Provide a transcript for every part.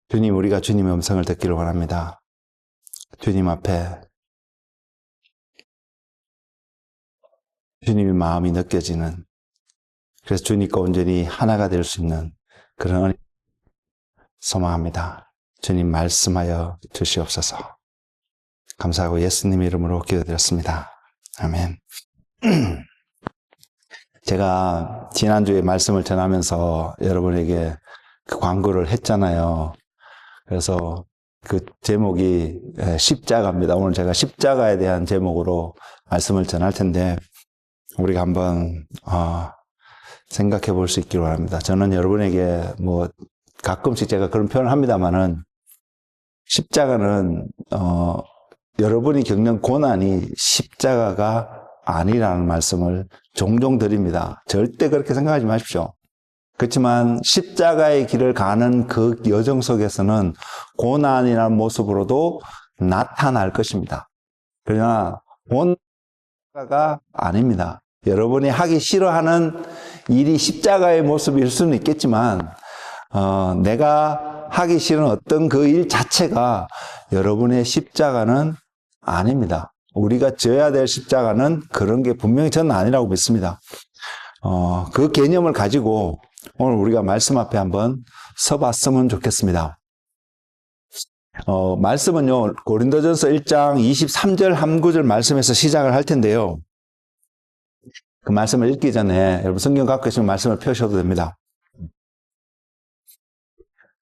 주님, 우리가 주님의 음성을 듣기를 원합니다. 주님 앞에 주님의 마음이 느껴지는, 그래서 주님과 온전히 하나가 될 수 있는 그런 은혜 소망합니다. 주님 말씀하여 주시옵소서. 감사하고 예수님의 이름으로 기도드렸습니다. 아멘. 제가 지난주에 말씀을 전하면서 여러분에게 그 광고를 했잖아요. 그래서 그 제목이 십자가입니다. 오늘 제가 십자가에 대한 제목으로 말씀을 전할 텐데 우리가 한번 생각해 볼 수 있기를 바랍니다. 저는 여러분에게 가끔씩 제가 그런 표현을 합니다만은 십자가는 여러분이 겪는 고난이 십자가가 아니라는 말씀을 종종 드립니다. 절대 그렇게 생각하지 마십시오. 그렇지만 십자가의 길을 가는 그 여정 속에서는 고난이라는 모습으로도 나타날 것입니다. 그러나 고난가 아닙니다. 여러분이 하기 싫어하는 일이 십자가의 모습일 수는 있겠지만 내가 하기 싫은 어떤 그 일 자체가 여러분의 십자가는 아닙니다. 우리가 져야 될 십자가는 그런 게 분명히 저는 아니라고 믿습니다. 그 개념을 가지고 오늘 우리가 말씀 앞에 한번 서봤으면 좋겠습니다. 말씀은요, 고린도전서 1장 23절 한 구절 말씀에서 시작을 할 텐데요. 그 말씀을 읽기 전에 여러분 성경 갖고 계시면 말씀을 펴셔도 됩니다.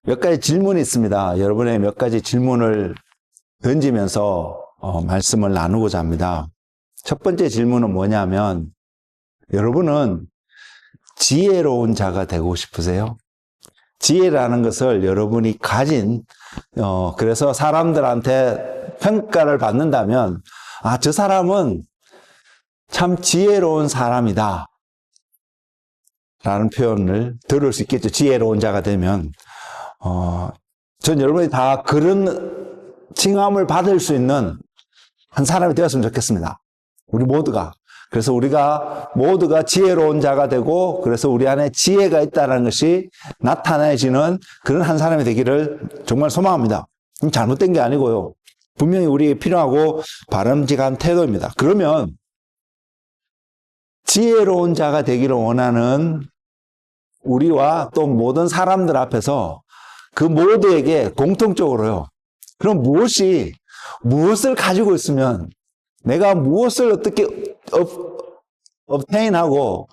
몇 가지 질문이 있습니다. 여러분의 몇 가지 질문을 던지면서 말씀을 나누고자 합니다. 첫 번째 질문은 뭐냐면, 여러분은 지혜로운 자가 되고 싶으세요? 지혜라는 것을 여러분이 가진, 그래서 사람들한테 평가를 받는다면, 저 사람은 참 지혜로운 사람이다 라는 표현을 들을 수 있겠죠. 지혜로운 자가 되면. 전 여러분이 다 그런 칭함을 받을 수 있는 한 사람이 되었으면 좋겠습니다. 우리 모두가. 그래서 우리가 모두가 지혜로운 자가 되고, 그래서 우리 안에 지혜가 있다는 것이 나타나지는 그런 한 사람이 되기를 정말 소망합니다. 잘못된 게 아니고요. 분명히 우리에게 필요하고 바람직한 태도입니다. 그러면 지혜로운 자가 되기를 원하는 우리와 또 모든 사람들 앞에서 그 모두에게 공통적으로요. 그럼 무엇을 가지고 있으면 내가 무엇을 어떻게 obtain하고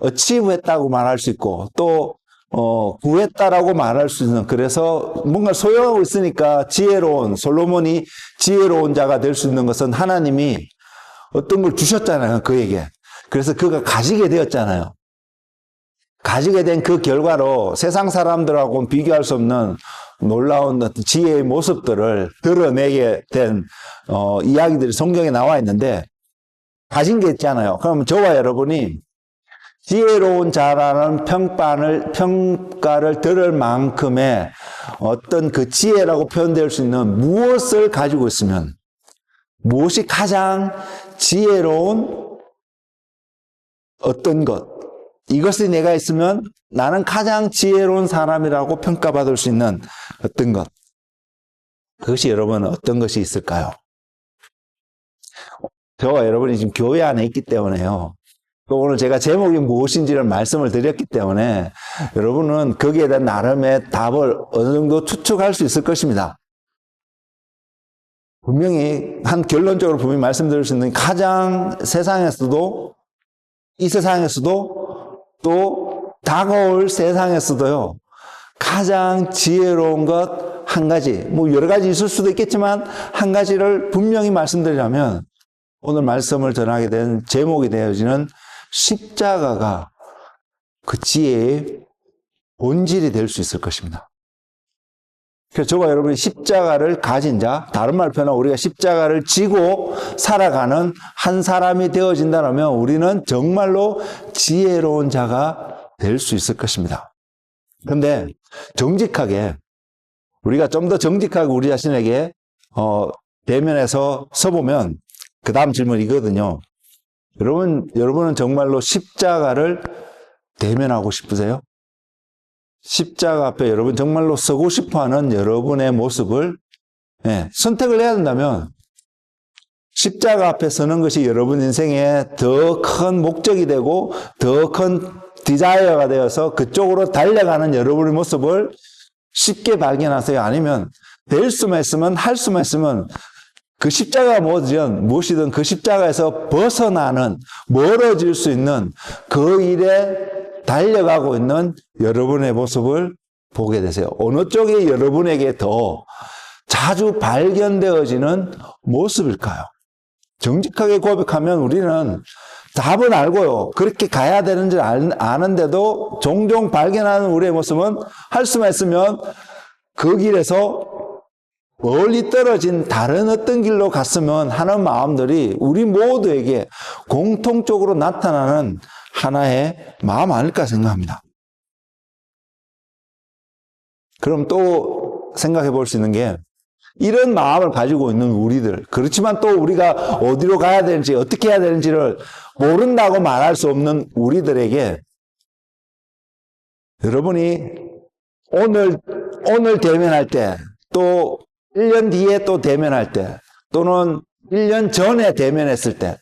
achieve했다고 말할 수 있고 또 구했다라고 말할 수 있는, 그래서 뭔가 소유하고 있으니까 지혜로운, 솔로몬이 지혜로운 자가 될 수 있는 것은 하나님이 어떤 걸 주셨잖아요, 그에게. 그래서 그가 가지게 되었잖아요. 가지게 된 그 결과로 세상 사람들하고는 비교할 수 없는 놀라운 지혜의 모습들을 드러내게 된 이야기들이 성경에 나와 있는데, 가진 게 있잖아요. 그럼 저와 여러분이 지혜로운 자라는 평가를 들을 만큼의 어떤 그 지혜라고 표현될 수 있는 무엇을 가지고 있으면, 무엇이 가장 지혜로운 어떤 것, 이것이 내가 있으면 나는 가장 지혜로운 사람이라고 평가받을 수 있는 어떤 것, 그것이 여러분 어떤 것이 있을까요? 저와 여러분이 지금 교회 안에 있기 때문에요. 또 오늘 제가 제목이 무엇인지를 말씀을 드렸기 때문에 여러분은 거기에 대한 나름의 답을 어느 정도 추측할 수 있을 것입니다. 분명히 결론적으로 분명히 말씀드릴 수 있는, 가장 세상에서도, 이 세상에서도 또 다가올 세상에서도요, 가장 지혜로운 것 한 가지, 여러 가지 있을 수도 있겠지만 한 가지를 분명히 말씀드리자면, 오늘 말씀을 전하게 된 제목이 되어지는 십자가가 그 지혜의 본질이 될 수 있을 것입니다. 그래서 저와 여러분이 십자가를 가진 자, 다른 말 표현하면 우리가 십자가를 지고 살아가는 한 사람이 되어진다면 우리는 정말로 지혜로운 자가 될 수 있을 것입니다. 그런데 정직하게, 우리가 좀 더 정직하게 우리 자신에게 대면해서 서보면 그 다음 질문이 이거거든요. 여러분은 정말로 십자가를 대면하고 싶으세요? 십자가 앞에 여러분 정말로 서고 싶어하는 여러분의 모습을 선택을 해야 된다면 십자가 앞에 서는 것이 여러분 인생의 더 큰 목적이 되고 더 큰 디자이어가 되어서 그쪽으로 달려가는 여러분의 모습을 쉽게 발견하세요. 아니면 될 수만 있으면 할 수만 있으면 그 십자가가 무엇이든 그 십자가에서 벗어나는 멀어질 수 있는 그 일에 달려가고 있는 여러분의 모습을 보게 되세요. 어느 쪽이 여러분에게 더 자주 발견되어지는 모습일까요? 정직하게 고백하면 우리는 답은 알고요. 그렇게 가야 되는 줄 아는데도 종종 발견하는 우리의 모습은 할 수만 있으면 그 길에서 멀리 떨어진 다른 어떤 길로 갔으면 하는 마음들이 우리 모두에게 공통적으로 나타나는 하나의 마음 아닐까 생각합니다. 그럼 또 생각해 볼 수 있는 게 이런 마음을 가지고 있는 우리들, 그렇지만 또 우리가 어디로 가야 되는지 어떻게 해야 되는지를 모른다고 말할 수 없는 우리들에게 여러분이 오늘 대면할 때, 또 1년 뒤에 또 대면할 때, 또는 1년 전에 대면했을 때,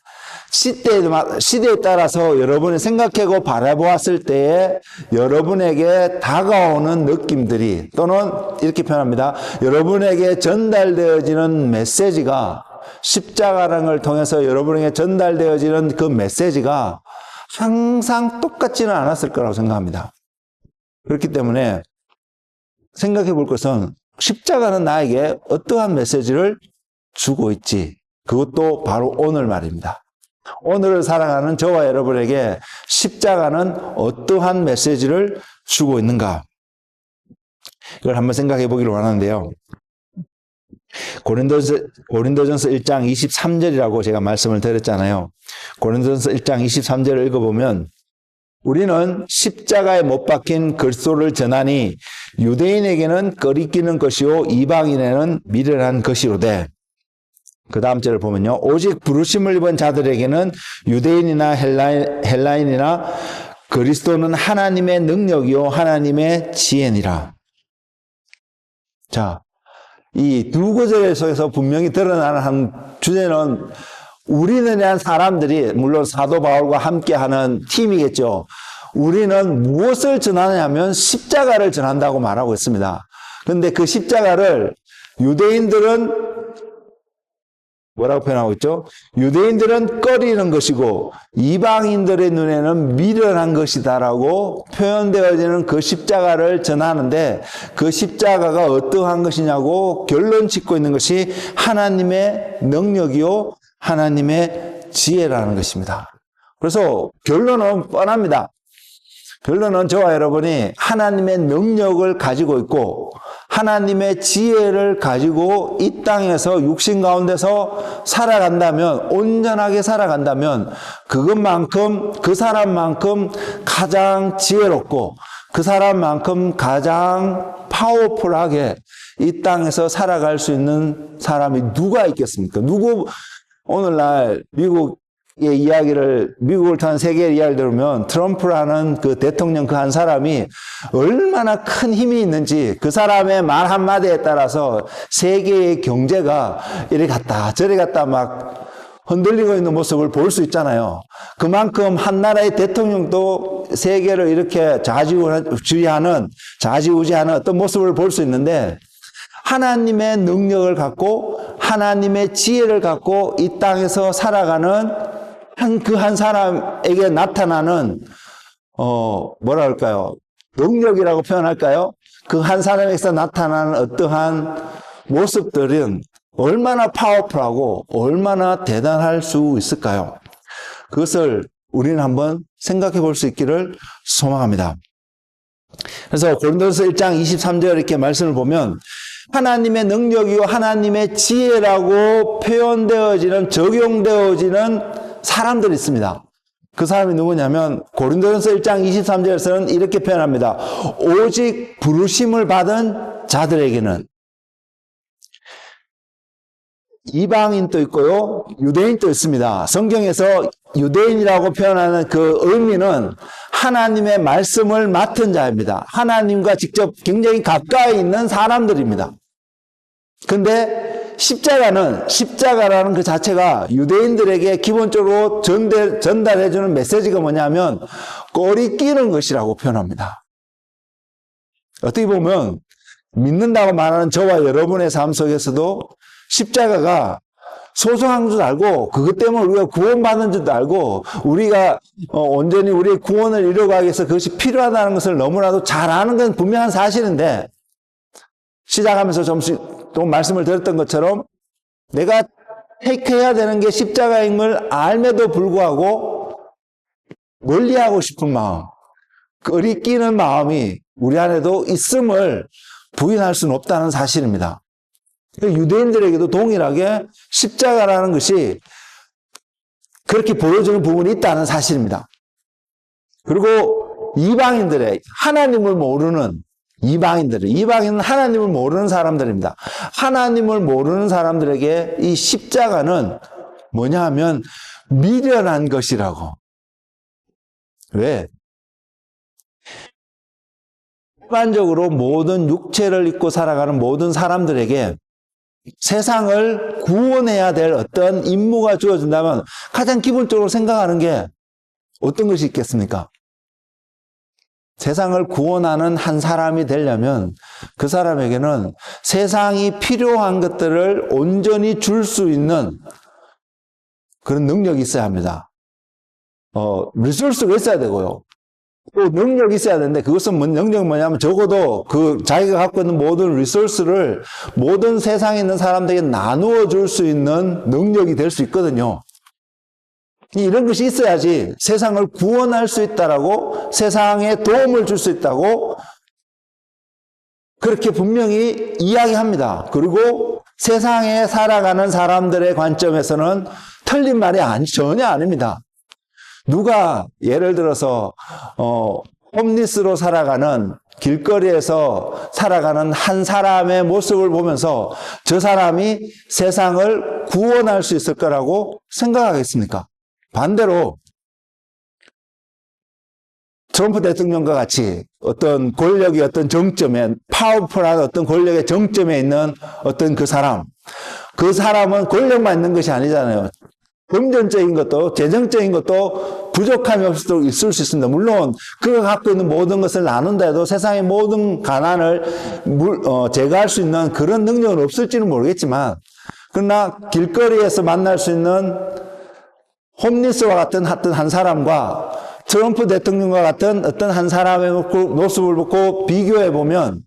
시대에 따라서 여러분이 생각하고 바라보았을 때에 여러분에게 다가오는 느낌들이, 또는 이렇게 표현합니다. 여러분에게 전달되어지는 메시지가, 십자가라는 걸 통해서 여러분에게 전달되어지는 그 메시지가 항상 똑같지는 않았을 거라고 생각합니다. 그렇기 때문에 생각해 볼 것은 십자가는 나에게 어떠한 메시지를 주고 있지, 그것도 바로 오늘 말입니다. 오늘을 살아가는 저와 여러분에게 십자가는 어떠한 메시지를 주고 있는가, 이걸 한번 생각해 보기를 원하는데요. 고린도전서 1장 23절이라고 제가 말씀을 드렸잖아요. 고린도전서 1장 23절을 읽어보면 우리는 십자가에 못 박힌 그리스도를 전하니 유대인에게는 꺼리끼는 것이요 이방인에게는 미련한 것이로되, 그 다음 절을 보면요, 오직 부르심을 입은 자들에게는 유대인이나 헬라인이나 그리스도는 하나님의 능력이요 하나님의 지혜니라. 자, 이 두 구절 속에서 분명히 드러나는 한 주제는 우리는 대한 사람들이, 물론 사도 바울과 함께하는 팀이겠죠. 우리는 무엇을 전하냐면 십자가를 전한다고 말하고 있습니다. 그런데 그 십자가를 유대인들은 뭐라고 표현하고 있죠? 유대인들은 꺼리는 것이고 이방인들의 눈에는 미련한 것이다라고 표현되어지는 그 십자가를 전하는데, 그 십자가가 어떠한 것이냐고 결론 짓고 있는 것이 하나님의 능력이요 하나님의 지혜라는 것입니다. 그래서 결론은 뻔합니다. 결론은 저와 여러분이 하나님의 능력을 가지고 있고 하나님의 지혜를 가지고 이 땅에서 육신 가운데서 살아간다면, 온전하게 살아간다면 그것만큼, 그 사람만큼 가장 지혜롭고 그 사람만큼 가장 파워풀하게 이 땅에서 살아갈 수 있는 사람이 누가 있겠습니까? 오늘날 미국의 이야기를, 미국을 통한 세계의 이야기를 들으면 트럼프라는 그 대통령 그 한 사람이 얼마나 큰 힘이 있는지, 그 사람의 말 한마디에 따라서 세계의 경제가 이리 갔다 저리 갔다 막 흔들리고 있는 모습을 볼 수 있잖아요. 그만큼 한 나라의 대통령도 세계를 이렇게 좌지우지하는 어떤 모습을 볼 수 있는데, 하나님의 능력을 갖고 하나님의 지혜를 갖고 이 땅에서 살아가는 한 사람에게 나타나는 뭐라 할까요? 능력이라고 표현할까요? 그 한 사람에게서 나타나는 어떠한 모습들은 얼마나 파워풀하고 얼마나 대단할 수 있을까요? 그것을 우리는 한번 생각해 볼 수 있기를 소망합니다. 그래서 고린도서 1장 23절 이렇게 말씀을 보면 하나님의 능력이요 하나님의 지혜라고 표현되어지는, 적용되어지는 사람들이 있습니다. 그 사람이 누구냐면 고린도전서 1장 23절에서는 이렇게 표현합니다. 오직 부르심을 받은 자들에게는. 이방인도 있고요, 유대인도 있습니다. 성경에서 유대인이라고 표현하는 그 의미는 하나님의 말씀을 맡은 자입니다. 하나님과 직접 굉장히 가까이 있는 사람들입니다. 근데 십자가라는 그 자체가 유대인들에게 기본적으로 전달해주는 메시지가 뭐냐면 꼬리 끼는 것이라고 표현합니다. 어떻게 보면 믿는다고 말하는 저와 여러분의 삶 속에서도 십자가가 소중한 줄 알고 그것 때문에 우리가 구원받는 줄도 알고 우리가 온전히 우리의 구원을 이루어가기 위해서 그것이 필요하다는 것을 너무나도 잘 아는 건 분명한 사실인데 시작하면서 좀 말씀을 드렸던 것처럼 내가 택해야 되는 게 십자가인 걸 알매도 불구하고 멀리하고 싶은 마음, 꺼리 끼는 마음이 우리 안에도 있음을 부인할 수는 없다는 사실입니다. 유대인들에게도 동일하게 십자가라는 것이 그렇게 보여주는 부분이 있다는 사실입니다. 그리고 이방인들의 하나님을 모르는 이방인은 하나님을 모르는 사람들입니다. 하나님을 모르는 사람들에게 이 십자가는 뭐냐 하면 미련한 것이라고. 왜? 일반적으로 모든 육체를 입고 살아가는 모든 사람들에게 세상을 구원해야 될 어떤 임무가 주어진다면 가장 기본적으로 생각하는 게 어떤 것이 있겠습니까? 세상을 구원하는 한 사람이 되려면 그 사람에게는 세상이 필요한 것들을 온전히 줄 수 있는 그런 능력이 있어야 합니다. 리소스가 있어야 되고요. 또 능력이 있어야 되는데 그것은 능력이 뭐냐면 적어도 그 자기가 갖고 있는 모든 리소스를 모든 세상에 있는 사람들에게 나누어 줄 수 있는 능력이 될 수 있거든요. 이런 것이 있어야지 세상을 구원할 수 있다라고 세상에 도움을 줄 수 있다고 그렇게 분명히 이야기합니다. 그리고 세상에 살아가는 사람들의 관점에서는 틀린 말이 전혀 아닙니다. 누가 예를 들어서 홈리스로 살아가는 길거리에서 살아가는 한 사람의 모습을 보면서 저 사람이 세상을 구원할 수 있을 거라고 생각하겠습니까? 반대로 트럼프 대통령과 같이 어떤 권력이 어떤 정점에 파워풀한 어떤 권력의 정점에 있는 어떤 그 사람은 권력만 있는 것이 아니잖아요. 금전적인 것도 재정적인 것도 부족함이 있을 수 있습니다. 물론 그가 갖고 있는 모든 것을 나눈다 해도 세상의 모든 가난을 제거할 수 있는 그런 능력은 없을지는 모르겠지만 그러나 길거리에서 만날 수 있는 홈리스와 같은 한 사람과 트럼프 대통령과 같은 어떤 한 사람의 모습을 보고 비교해 보면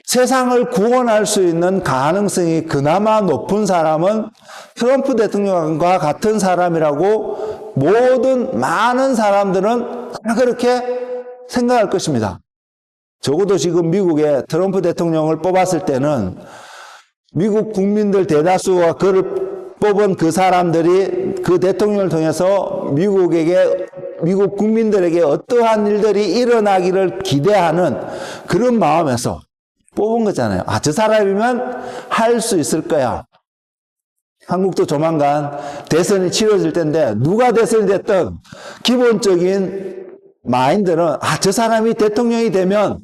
세상을 구원할 수 있는 가능성이 그나마 높은 사람은 트럼프 대통령과 같은 사람이라고 많은 사람들은 다 그렇게 생각할 것입니다. 적어도 지금 미국의 트럼프 대통령을 뽑았을 때는 미국 국민들 대다수가 그를 뽑은 그 사람들이 그 대통령을 통해서 미국 국민들에게 어떠한 일들이 일어나기를 기대하는 그런 마음에서 뽑은 거잖아요. 저 사람이면 할 수 있을 거야. 한국도 조만간 대선이 치러질 텐데 누가 대선이 됐든 기본적인 마인드는 저 사람이 대통령이 되면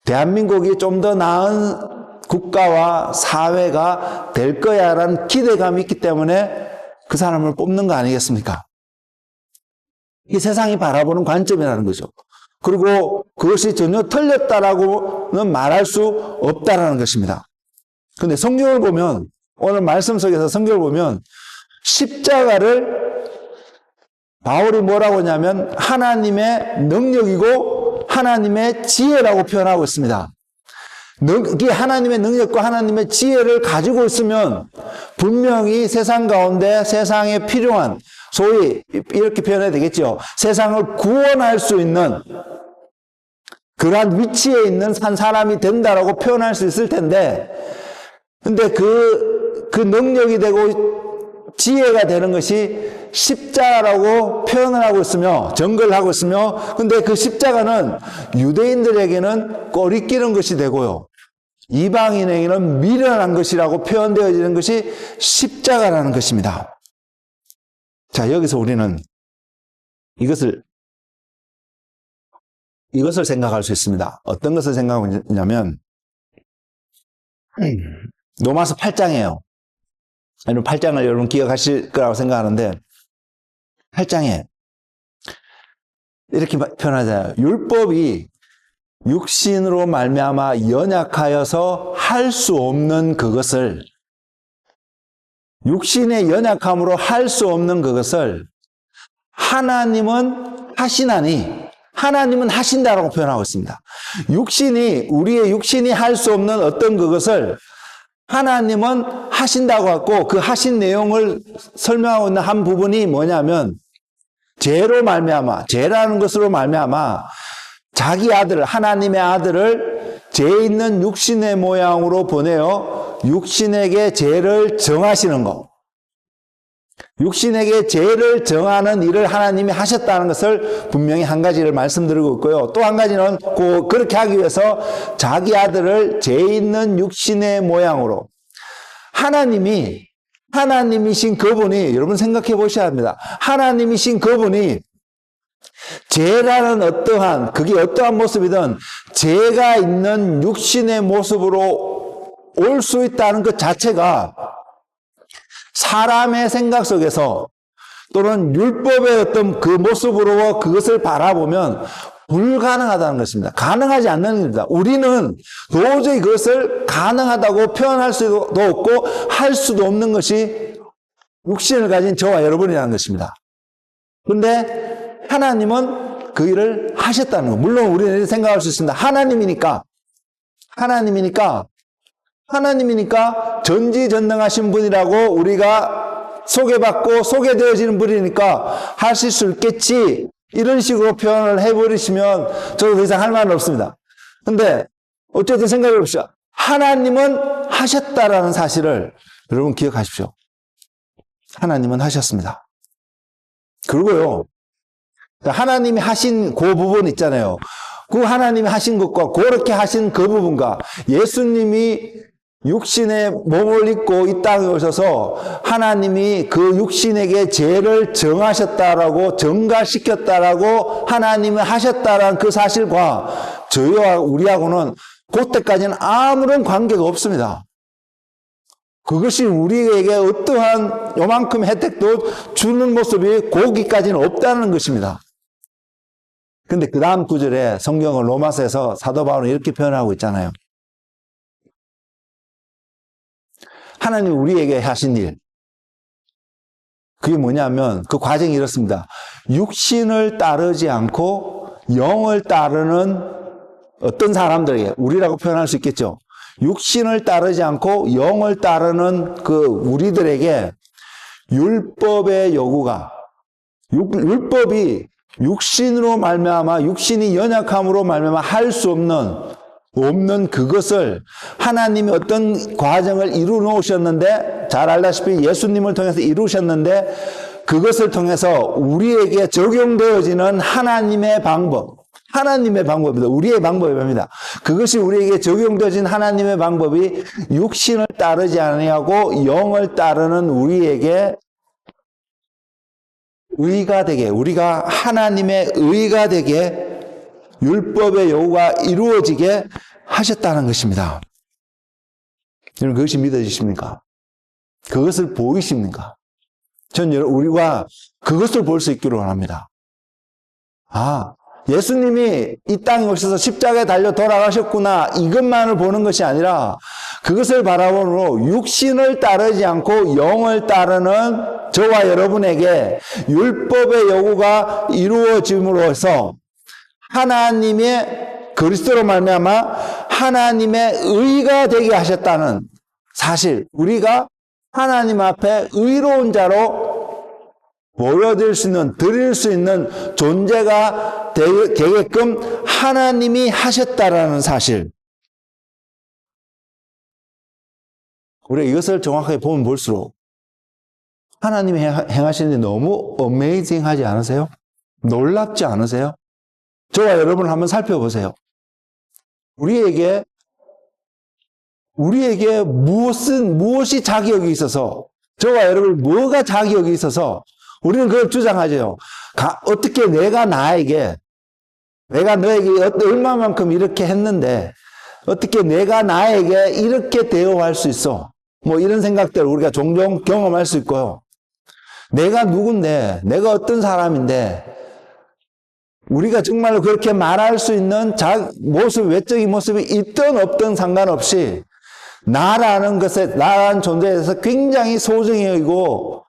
대한민국이 좀 더 나은 국가와 사회가 될 거야라는 기대감이 있기 때문에 그 사람을 뽑는 거 아니겠습니까? 이게 세상이 바라보는 관점이라는 거죠. 그리고 그것이 전혀 틀렸다라고는 말할 수 없다라는 것입니다. 그런데 성경을 보면 오늘 말씀 속에서 성경을 보면 십자가를 바울이 뭐라고 하냐면 하나님의 능력이고 하나님의 지혜라고 표현하고 있습니다. 이게 하나님의 능력과 하나님의 지혜를 가지고 있으면 분명히 세상 가운데 세상에 필요한 소위 이렇게 표현해야 되겠죠. 세상을 구원할 수 있는 그러한 위치에 있는 한 사람이 된다라고 표현할 수 있을 텐데 근데 그 능력이 되고 지혜가 되는 것이 십자가라고 표현을 하고 있으며 정글을 하고 있으며 근데 그 십자가는 유대인들에게는 꼬리 끼는 것이 되고요. 이방인에게는 미련한 것이라고 표현되어지는 것이 십자가라는 것입니다. 자, 여기서 우리는 이것을 생각할 수 있습니다. 어떤 것을 생각하냐면 로마서 8장이에요. 8장을 여러분 기억하실 거라고 생각하는데 8장에 이렇게 표현하잖아요. 율법이 육신으로 말미암아 연약하여서 할 수 없는 그것을, 육신의 연약함으로 할 수 없는 그것을 하나님은 하시나니, 하나님은 하신다라고 표현하고 있습니다. 우리의 육신이 할 수 없는 어떤 그것을 하나님은 하신다고 하고, 그 하신 내용을 설명하고 있는 한 부분이 뭐냐면 죄로 말미암아, 죄라는 것으로 말미암아 자기 아들을, 하나님의 아들을 죄 있는 육신의 모양으로 보내어 육신에게 죄를 정하시는 것, 육신에게 죄를 정하는 일을 하나님이 하셨다는 것을 분명히 한 가지를 말씀드리고 있고요. 또 한 가지는 그렇게 하기 위해서 자기 아들을 죄 있는 육신의 모양으로, 하나님이신 그분이, 여러분 생각해 보셔야 합니다. 하나님이신 그분이 죄라는 그게 어떠한 모습이든 죄가 있는 육신의 모습으로 올 수 있다는 것 자체가 사람의 생각 속에서 또는 율법의 어떤 그 모습으로 그것을 바라보면 불가능하다는 것입니다. 가능하지 않는 일입니다. 우리는 도저히 그것을 가능하다고 표현할 수도 없고 할 수도 없는 것이 육신을 가진 저와 여러분이라는 것입니다. 그런데 하나님은 그 일을 하셨다는 것. 물론 우리는 생각할 수 있습니다. 하나님이니까 전지전능하신 분이라고 우리가 소개받고 소개되어지는 분이니까 하실 수 있겠지, 이런 식으로 표현을 해버리시면 저도 더 이상 할 말은 없습니다. 근데 어쨌든 생각해 봅시다. 하나님은 하셨다라는 사실을 여러분 기억하십시오. 하나님은 하셨습니다. 그리고요, 하나님이 하신 그 부분 있잖아요. 그 하나님이 하신 것과 그렇게 하신 그 부분과 예수님이 육신의 몸을 입고 이 땅에 오셔서 하나님이 그 육신에게 죄를 정하셨다라고, 정가시켰다라고 하나님이 하셨다라는 그 사실과 저희와 우리하고는 그때까지는 아무런 관계가 없습니다. 그것이 우리에게 어떠한 요만큼 혜택도 주는 모습이 거기까지는 없다는 것입니다. 근데 그 다음 구절에 성경은 로마서에서 사도 바울은 이렇게 표현하고 있잖아요. 하나님이 우리에게 하신 일, 그게 뭐냐면 그 과정이 이렇습니다. 육신을 따르지 않고 영을 따르는 어떤 사람들에게, 우리라고 표현할 수 있겠죠. 육신을 따르지 않고 영을 따르는 그 우리들에게 율법의 요구가, 율법이 육신으로 말미암아, 육신이 연약함으로 말미암아 할 수 없는 그것을 하나님이 어떤 과정을 이루어 놓으셨는데, 잘 알다시피 예수님을 통해서 이루셨는데, 그것을 통해서 우리에게 적용되어지는 하나님의 방법입니다. 우리의 방법이 아닙니다. 그것이 우리에게 적용되어진 하나님의 방법이 육신을 따르지 아니하고 영을 따르는 우리에게 의가 되게, 우리가 하나님의 의가 되게 율법의 요구가 이루어지게 하셨다는 것입니다. 여러분, 그것이 믿어지십니까? 그것을 보이십니까? 전 우리가 그것을 볼 수 있기를 원합니다. 예수님이 이 땅에 오셔서 십자가에 달려 돌아가셨구나, 이것만을 보는 것이 아니라 그것을 바라보므로 육신을 따르지 않고 영을 따르는 저와 여러분에게 율법의 요구가 이루어짐으로써 하나님의, 그리스도로 말미암아 하나님의 의가 되게 하셨다는 사실, 우리가 하나님 앞에 의로운 자로 보여드릴 수 있는, 드릴 수 있는 존재가 되게끔 하나님이 하셨다라는 사실. 우리가 이것을 정확하게 보면 볼수록 하나님이 행하시는 게 너무 어메이징 하지 않으세요? 놀랍지 않으세요? 저와 여러분을 한번 살펴보세요. 우리에게 우리에게 무엇이 자격이 있어서, 저와 여러분 뭐가 자격이 있어서 우리는 그걸 주장하죠. 어떻게 내가 너에게 얼마만큼 이렇게 했는데 어떻게 내가 나에게 이렇게 대우할 수 있어? 뭐 이런 생각들 우리가 종종 경험할 수 있고요. 내가 누군데, 내가 어떤 사람인데, 우리가 정말로 그렇게 말할 수 있는 외적인 모습이 있든 없든 상관없이 나라는 존재에 대해서 굉장히 소중히 여기고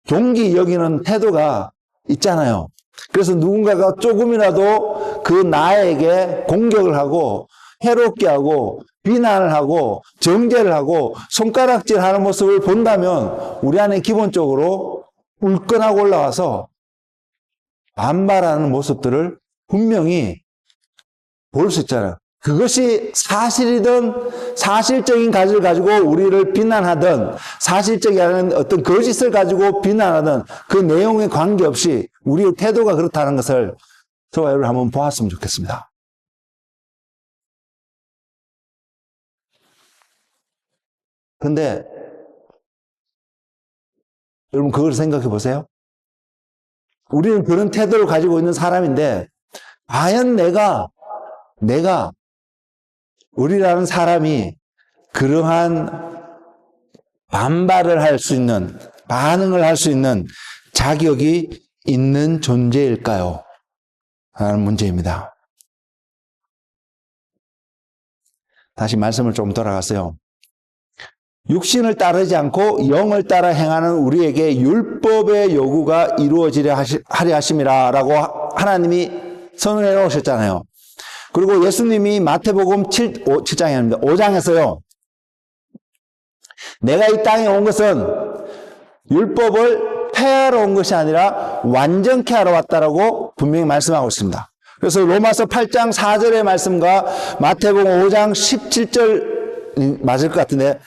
존귀 여기는 태도가 있잖아요. 그래서 누군가가 조금이라도 그 나에게 공격을 하고 해롭게 하고 비난을 하고 정죄를 하고 손가락질하는 모습을 본다면 우리 안에 기본적으로 울끈하고 올라와서 반발하는 모습들을 분명히 볼 수 있잖아요. 그것이 사실이든 사실적인 가치를 가지고 우리를 비난하든 사실적인 어떤 거짓을 가지고 비난하든 그 내용에 관계없이 우리의 태도가 그렇다는 것을 저와 여러분 한번 보았으면 좋겠습니다. 근데 여러분 그걸 생각해 보세요. 우리는 그런 태도를 가지고 있는 사람인데 과연 내가 우리라는 사람이 그러한 반발을 할 수 있는, 반응을 할 수 있는 자격이 있는 존재일까요? 라는 문제입니다. 다시 말씀을 좀 돌아가세요. 육신을 따르지 않고 영을 따라 행하는 우리에게 율법의 요구가 이루어지려 하려 하심이라라고 하나님이 선언해 놓으셨잖아요. 그리고 예수님이 마태복음 7장이 아닙니다. 5장에서요. 내가 이 땅에 온 것은 율법을 폐하러 온 것이 아니라 완전케 하러 왔다라고 분명히 말씀하고 있습니다. 그래서 로마서 8장 4절의 말씀과 마태복음 5장 17절 맞을 것 같은데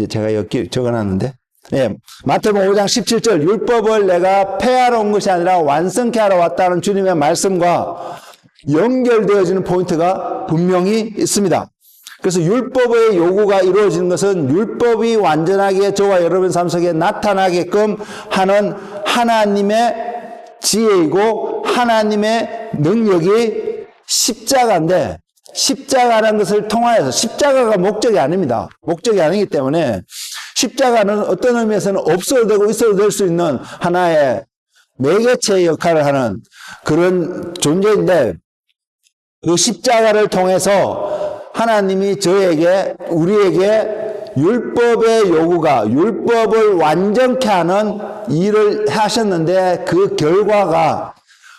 제가 여기 적어놨는데 마태복음 5장 17절 율법을 내가 폐하러 온 것이 아니라 완성케 하러 왔다는 주님의 말씀과 연결되어지는 포인트가 분명히 있습니다. 그래서 율법의 요구가 이루어지는 것은 율법이 완전하게 저와 여러분 삶 속에 나타나게끔 하는 하나님의 지혜이고 하나님의 능력이 십자가인데 십자가라는 것을 통하여서 십자가가 목적이 아닙니다. 목적이 아니기 때문에 십자가는 어떤 의미에서는 없어도 되고 있어도 될 수 있는 하나의 매개체의 역할을 하는 그런 존재인데 그 십자가를 통해서 하나님이 우리에게 율법의 요구가 율법을 완전케 하는 일을 하셨는데 그 결과가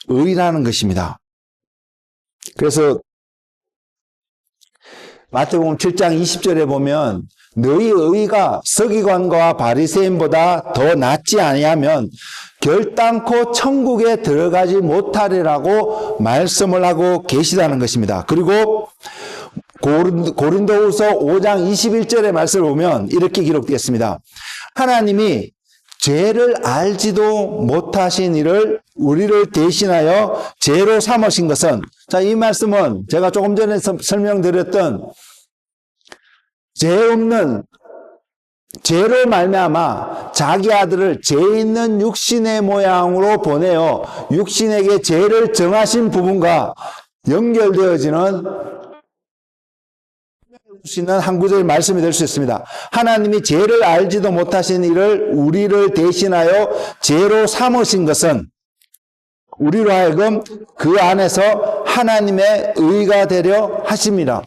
의라는 것입니다. 그래서 마태복음 7장 20절에 보면 너희 의가 서기관과 바리새인보다 더 낫지 아니하면 결단코 천국에 들어가지 못하리라고 말씀을 하고 계시다는 것입니다. 그리고 고린도후서 5장 21절의 말씀을 보면 이렇게 기록되어 있습니다. 하나님이 죄를 알지도 못하신 이를 우리를 대신하여 죄로 삼으신 것은 자, 이 말씀은 제가 조금 전에 설명드렸던 죄 없는 죄로 말미암아 자기 아들을 죄 있는 육신의 모양으로 보내어 육신에게 죄를 정하신 부분과 연결되어지는 한 구절의 말씀이 될 수 있습니다. 하나님이 죄를 알지도 못하신 이를 우리를 대신하여 죄로 삼으신 것은 우리로 하여금 그 안에서 하나님의 의가 되려 하십니다.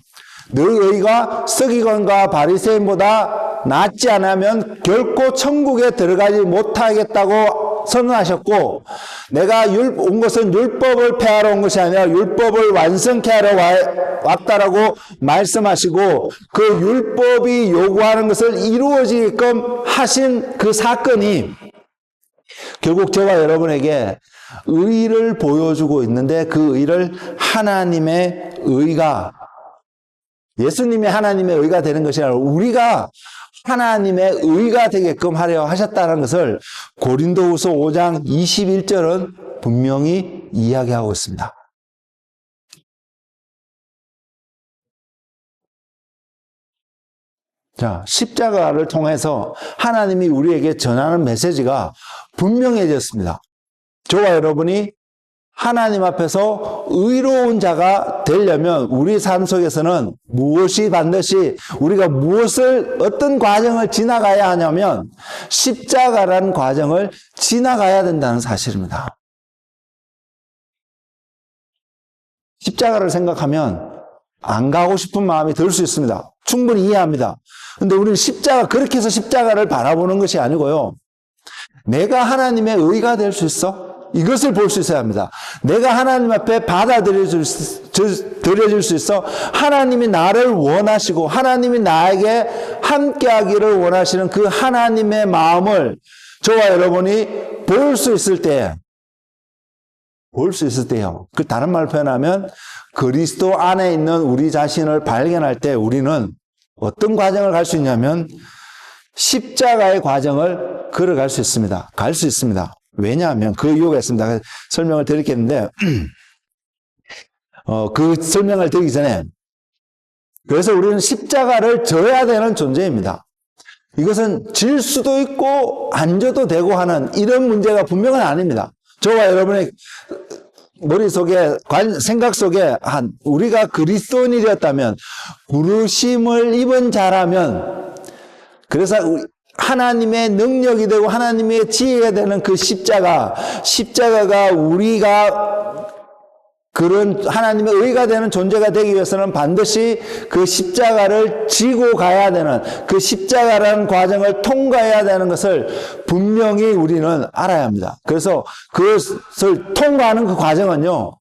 너희 의가 서기관과 바리새인보다 낫지 않으면 결코 천국에 들어가지 못하겠다고 선언하셨고 내가 온 것은 율법을 폐하러 온 것이 아니라 율법을 완성케 하러 왔다라고 말씀하시고 그 율법이 요구하는 것을 이루어지게끔 하신 그 사건이 결국 저와 여러분에게 의를 보여주고 있는데 그 의를 하나님의 의가 예수님이 하나님의 의가 되는 것이 아니라 우리가 하나님의 의가 되게끔 하려 하셨다는 것을 고린도후서 5장 21절은 분명히 이야기하고 있습니다. 자, 십자가를 통해서 하나님이 우리에게 전하는 메시지가 분명해졌습니다. 저와 여러분이 하나님 앞에서 의로운 자가 되려면 우리 삶 속에서는 무엇이 반드시 우리가 어떤 과정을 지나가야 하냐면 십자가라는 과정을 지나가야 된다는 사실입니다. 십자가를 생각하면 안 가고 싶은 마음이 들 수 있습니다. 충분히 이해합니다. 근데 우리는 그렇게 해서 십자가를 바라보는 것이 아니고요. 내가 하나님의 의가 될 수 있어? 이것을 볼 수 있어야 합니다. 내가 하나님 앞에 받아들여질 수 있어? 하나님이 나를 원하시고 하나님이 나에게 함께하기를 원하시는 그 하나님의 마음을 저와 여러분이 볼 수 있을 때요. 그 다른 말로 표현하면 그리스도 안에 있는 우리 자신을 발견할 때 우리는 어떤 과정을 갈 수 있냐면 십자가의 과정을 걸어갈 수 있습니다. 갈 수 있습니다. 왜냐하면 그 이유가 있습니다. 설명을 드리겠는데 그 설명을 드리기 전에 그래서 우리는 십자가를 져야 되는 존재입니다. 이것은 질 수도 있고 안 져도 되고 하는 이런 문제가 분명은 아닙니다. 저와 여러분의 머릿속에 생각 속에 우리가 그리스도인이 되었다면 부르심을 입은 자라면 그래서 하나님의 능력이 되고 하나님의 지혜가 되는 그 십자가가 우리가 그런 하나님의 의가 되는 존재가 되기 위해서는 반드시 그 십자가를 지고 가야 되는 그 십자가라는 과정을 통과해야 되는 것을 분명히 우리는 알아야 합니다. 그래서 그것을 통과하는 그 과정은요,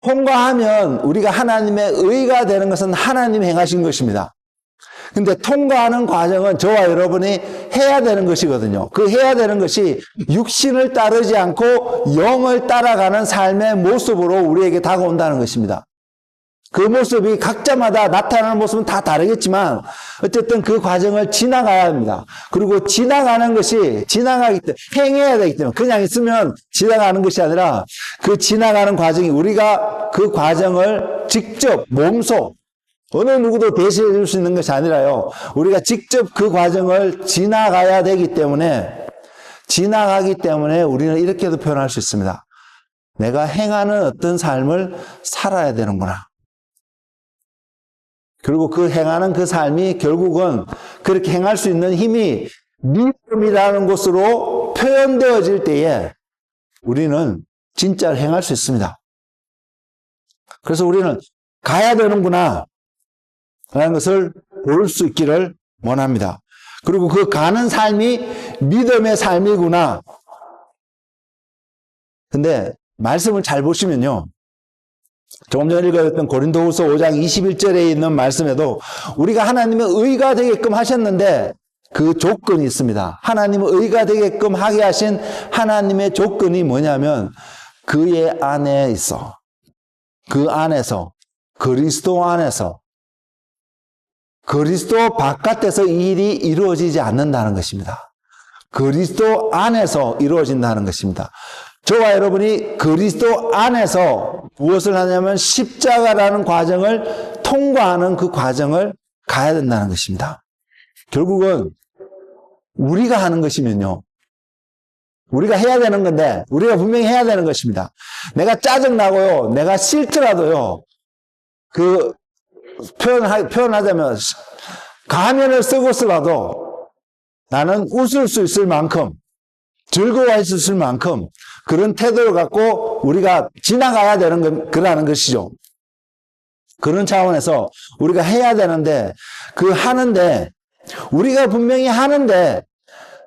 통과하면 우리가 하나님의 의가 되는 것은 하나님이 행하신 것입니다. 근데 통과하는 과정은 저와 여러분이 해야 되는 것이거든요. 그 해야 되는 것이 육신을 따르지 않고 영을 따라가는 삶의 모습으로 우리에게 다가온다는 것입니다. 그 모습이 각자마다 나타나는 모습은 다 다르겠지만 어쨌든 그 과정을 지나가야 합니다. 그리고 지나가기 때문에 행해야 되기 때문에 그냥 있으면 지나가는 것이 아니라 그 지나가는 과정이 우리가 그 과정을 직접 몸소 어느 누구도 대신해 줄 수 있는 것이 아니라요. 우리가 직접 그 과정을 지나가야 되기 때문에 우리는 이렇게도 표현할 수 있습니다. 내가 행하는 어떤 삶을 살아야 되는구나. 그리고 그 행하는 그 삶이 결국은 그렇게 행할 수 있는 힘이 믿음이라는 것으로 표현되어질 때에 우리는 진짜를 행할 수 있습니다. 그래서 우리는 가야 되는구나 라는 것을 볼 수 있기를 원합니다. 그리고 그 가는 삶이 믿음의 삶이구나. 근데 말씀을 잘 보시면요. 조금 전에 읽었던 고린도후서 5장 21절에 있는 말씀에도 우리가 하나님의 의가 되게끔 하셨는데 그 조건이 있습니다. 하나님의 의가 되게끔 하게 하신 하나님의 조건이 뭐냐면 그의 안에 있어. 그 안에서 그리스도 안에서 그리스도 바깥에서 이 일이 이루어지지 않는다는 것입니다. 그리스도 안에서 이루어진다는 것입니다. 저와 여러분이 그리스도 안에서 무엇을 하냐면 십자가라는 과정을 통과하는 그 과정을 가야 된다는 것입니다. 결국은 우리가 하는 것이면요. 우리가 해야 되는 건데 우리가 분명히 해야 되는 것입니다. 내가 짜증나고요. 내가 싫더라도요. 표현하자면 가면을 쓰고서라도 나는 웃을 수 있을 만큼 즐거워할 수 있을 만큼 그런 태도를 갖고 우리가 지나가야 되는 거라는 것이죠. 그런 차원에서 우리가 해야 되는데 우리가 분명히 하는데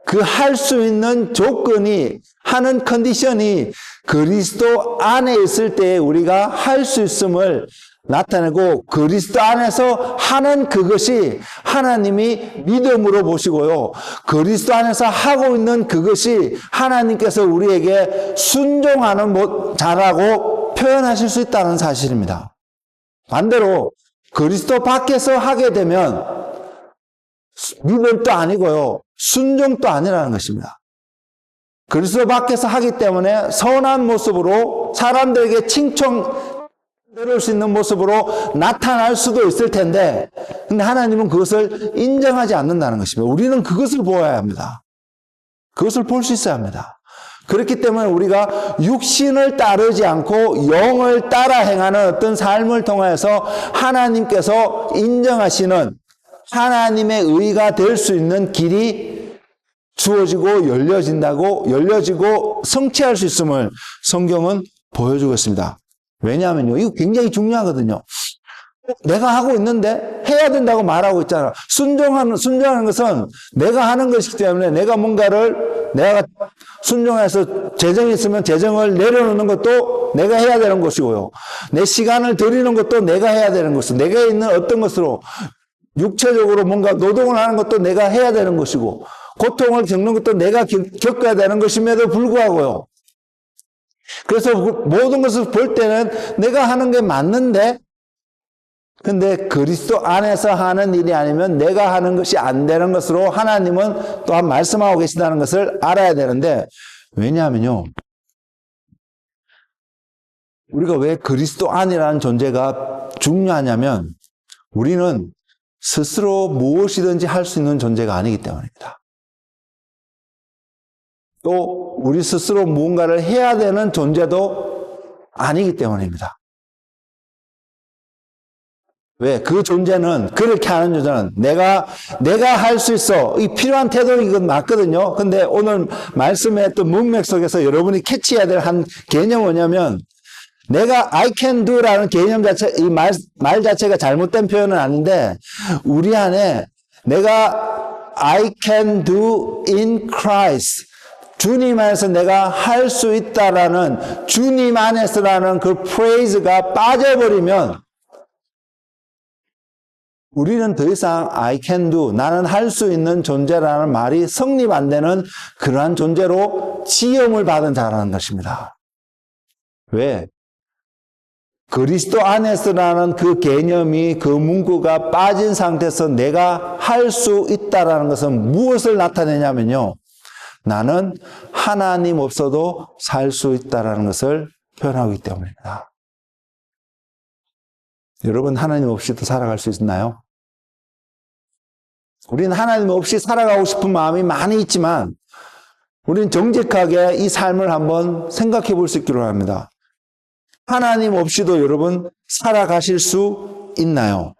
그 할 수 있는 조건이 하는 컨디션이 그리스도 안에 있을 때 우리가 할 수 있음을 나타내고 그리스도 안에서 하는 그것이 하나님이 믿음으로 보시고요. 그리스도 안에서 하고 있는 그것이 하나님께서 우리에게 순종하는 자라고 표현하실 수 있다는 사실입니다. 반대로 그리스도 밖에서 하게 되면 믿음도 아니고요. 순종도 아니라는 것입니다. 그리스도 밖에서 하기 때문에 선한 모습으로 사람들에게 내려올 수 있는 모습으로 나타날 수도 있을 텐데, 근데 하나님은 그것을 인정하지 않는다는 것입니다. 우리는 그것을 보아야 합니다. 그것을 볼 수 있어야 합니다. 그렇기 때문에 우리가 육신을 따르지 않고 영을 따라 행하는 어떤 삶을 통해서 하나님께서 인정하시는 하나님의 의가 될 수 있는 길이 주어지고 열려지고 성취할 수 있음을 성경은 보여주고 있습니다. 왜냐하면요, 이거 굉장히 중요하거든요. 내가 하고 있는데 해야 된다고 말하고 있잖아. 순종하는 것은 내가 하는 것이기 때문에 내가 순종해서 재정이 있으면 재정을 내려놓는 것도 내가 해야 되는 것이고요. 내 시간을 들이는 것도 내가 해야 되는 것이고, 내가 있는 어떤 것으로 육체적으로 뭔가 노동을 하는 것도 내가 해야 되는 것이고, 고통을 겪는 것도 내가 겪어야 되는 것임에도 불구하고요. 그래서 모든 것을 볼 때는 내가 하는 게 맞는데, 근데 그리스도 안에서 하는 일이 아니면 내가 하는 것이 안 되는 것으로 하나님은 또한 말씀하고 계시다는 것을 알아야 되는데, 왜냐하면요, 우리가 왜 그리스도 안이라는 존재가 중요하냐면, 우리는 스스로 무엇이든지 할 수 있는 존재가 아니기 때문입니다. 또 우리 스스로 무언가를 해야 되는 존재도 아니기 때문입니다. 왜? 그 존재는, 그렇게 하는 존재는 내가 할 수 있어. 이 필요한 태도 이건 맞거든요. 근데 오늘 말씀의 또 문맥 속에서 여러분이 캐치해야 될 한 개념은 뭐냐면, 내가 I can do라는 개념 자체, 이 말 자체가 잘못된 표현은 아닌데, 우리 안에 내가 I can do in Christ, 주님 안에서 내가 할 수 있다라는, 주님 안에서라는 그 프레이즈가 빠져버리면, 우리는 더 이상 I can do, 나는 할 수 있는 존재라는 말이 성립 안 되는 그러한 존재로 지음을 받은 자라는 것입니다. 왜? 그리스도 안에서라는 그 개념이, 그 문구가 빠진 상태에서 내가 할 수 있다라는 것은 무엇을 나타내냐면요, 나는 하나님 없어도 살 수 있다라는 것을 표현하기 때문입니다. 여러분, 하나님 없이도 살아갈 수 있나요? 우리는 하나님 없이 살아가고 싶은 마음이 많이 있지만, 우리는 정직하게 이 삶을 한번 생각해 볼 수 있기로 합니다. 하나님 없이도 여러분 살아가실 수 있나요?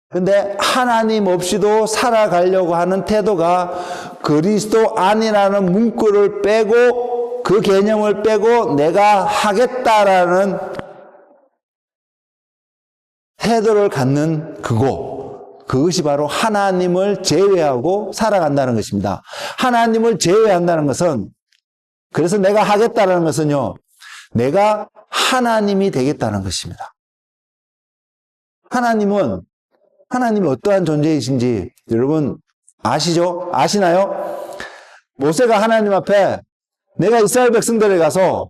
근데 하나님 없이도 살아가려고 하는 태도가 그리스도 안이라는 문구를 빼고, 그 개념을 빼고 내가 하겠다라는 태도를 갖는 그것이 바로 하나님을 제외하고 살아간다는 것입니다. 하나님을 제외한다는 것은, 그래서 내가 하겠다는 것은요, 내가 하나님이 되겠다는 것입니다. 하나님이 어떠한 존재이신지 여러분 아시죠? 아시나요? 모세가 하나님 앞에 내가 이스라엘 백성들에 가서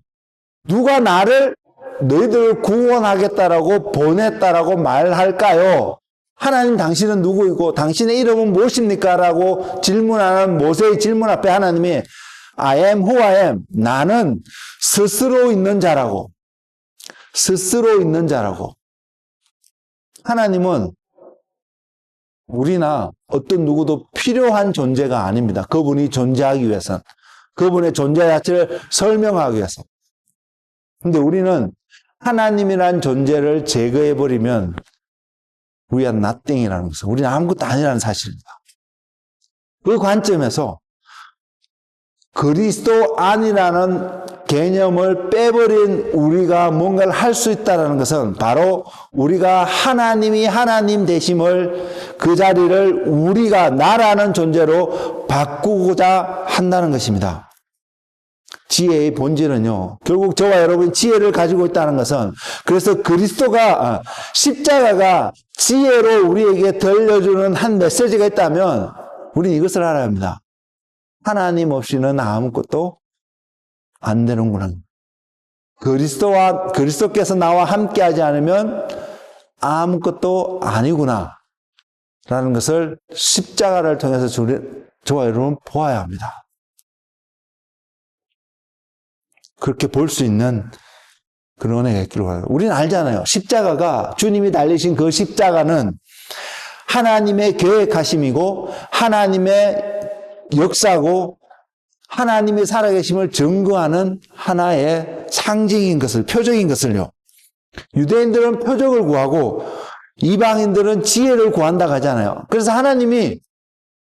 누가 나를 너희들을 구원하겠다라고 보냈다라고 말할까요? 하나님, 당신은 누구이고 당신의 이름은 무엇입니까? 라고 질문하는 모세의 질문 앞에 하나님이 I am who I am. 나는 스스로 있는 자라고. 하나님은 우리나 어떤 누구도 필요한 존재가 아닙니다. 그분이 존재하기 위해서는. 그분의 존재 자체를 설명하기 위해서. 근데 우리는 하나님이란 존재를 제거해버리면 we are nothing이라는 것은, 우리는 아무것도 아니라는 사실입니다. 그 관점에서 그리스도 안이라는 개념을 빼버린 우리가 뭔가를 할 수 있다는 것은 바로 우리가 하나님이 하나님 되심을, 그 자리를 우리가 나라는 존재로 바꾸고자 한다는 것입니다. 지혜의 본질은요, 결국 저와 여러분이 지혜를 가지고 있다는 것은, 그래서 십자가가 지혜로 우리에게 들려주는 한 메시지가 있다면 우리는 이것을 알아야 합니다. 하나님 없이는 아무것도 안 되는구나. 그리스도께서 나와 함께 하지 않으면 아무것도 아니구나 라는 것을 십자가를 통해서 저와 여러분 보아야 합니다. 그렇게 볼 수 있는 그런 은혜가 있기를 바랍니다. 우리는 알잖아요. 십자가가, 주님이 달리신 그 십자가는 하나님의 계획하심이고 하나님의 역사고 하나님의 살아계심을 증거하는 하나의 상징인 것을, 표적인 것을요. 유대인들은 표적을 구하고 이방인들은 지혜를 구한다고 하잖아요. 그래서 하나님이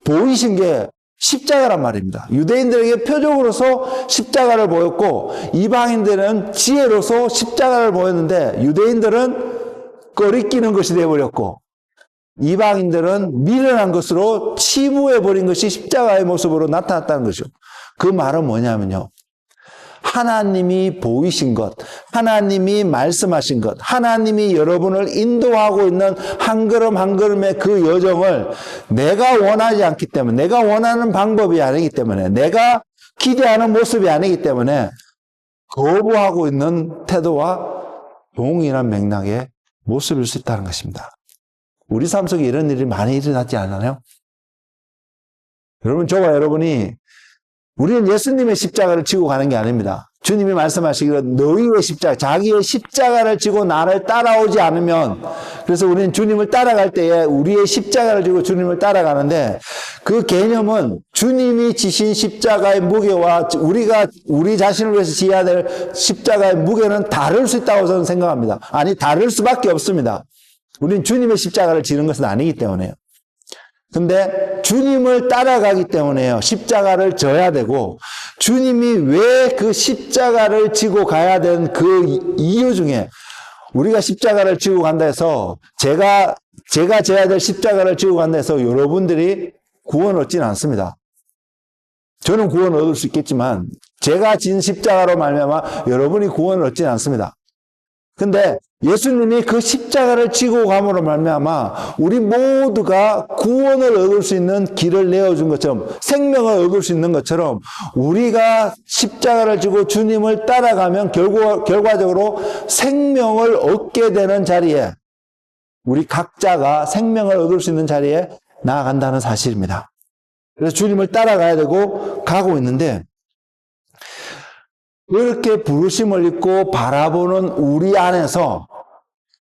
보이신 게 십자가란 말입니다. 유대인들에게 표적으로서 십자가를 보였고 이방인들은 지혜로서 십자가를 보였는데 유대인들은 꺼리끼는 것이 되어버렸고 이방인들은 미련한 것으로 치부해버린 것이 십자가의 모습으로 나타났다는 것이죠. 그 말은 뭐냐면요. 하나님이 보이신 것, 하나님이 말씀하신 것, 하나님이 여러분을 인도하고 있는 한 걸음 한 걸음의 그 여정을 내가 원하지 않기 때문에, 내가 원하는 방법이 아니기 때문에, 내가 기대하는 모습이 아니기 때문에 거부하고 있는 태도와 동일한 맥락의 모습일 수 있다는 것입니다. 우리 삶 속에 이런 일이 많이 일어나지 않나요? 여러분, 저와 여러분이 우리는 예수님의 십자가를 지고 가는 게 아닙니다. 주님이 말씀하시기로 너희의 십자가, 자기의 십자가를 지고 나를 따라오지 않으면, 그래서 우리는 주님을 따라갈 때에 우리의 십자가를 지고 주님을 따라가는데 그 개념은 주님이 지신 십자가의 무게와 우리가 우리 자신을 위해서 지어야 될 십자가의 무게는 다를 수 있다고 저는 생각합니다. 아니, 다를 수밖에 없습니다. 우리는 주님의 십자가를 지는 것은 아니기 때문에요. 근데 주님을 따라가기 때문에요. 십자가를 져야 되고 주님이 왜 그 십자가를 지고 가야 된 그 이유 중에 우리가 십자가를 지고 간다 해서 제가 져야 될 십자가를 지고 간다 해서 여러분들이 구원 얻지는 않습니다. 저는 구원을 얻을 수 있겠지만 제가 진 십자가로 말미암아 여러분이 구원을 얻지는 않습니다. 근데 예수님이 그 십자가를 지고 감으로 말미암아 우리 모두가 구원을 얻을 수 있는 길을 내어준 것처럼, 생명을 얻을 수 있는 것처럼 우리가 십자가를 지고 주님을 따라가면 결과적으로 생명을 얻게 되는 자리에, 우리 각자가 생명을 얻을 수 있는 자리에 나아간다는 사실입니다. 그래서 주님을 따라가야 되고 가고 있는데, 그렇게 부르심을 입고 바라보는 우리 안에서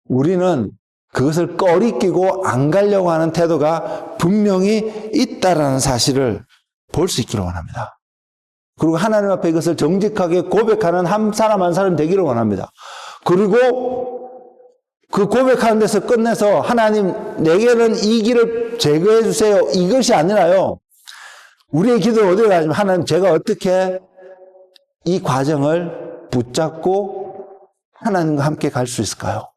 우리는 그것을 꺼리끼고 안 가려고 하는 태도가 분명히 있다라는 사실을 볼 수 있기를 원합니다. 그리고 하나님 앞에 이것을 정직하게 고백하는 한 사람 되기를 원합니다. 그리고 그 고백하는 데서 끝내서 하나님, 내게는 이 길을 제거해 주세요, 이것이 아니라요. 우리의 기도는 어디로 가냐면, 하나님, 제가 어떻게 이 과정을 붙잡고 하나님과 함께 갈 수 있을까요?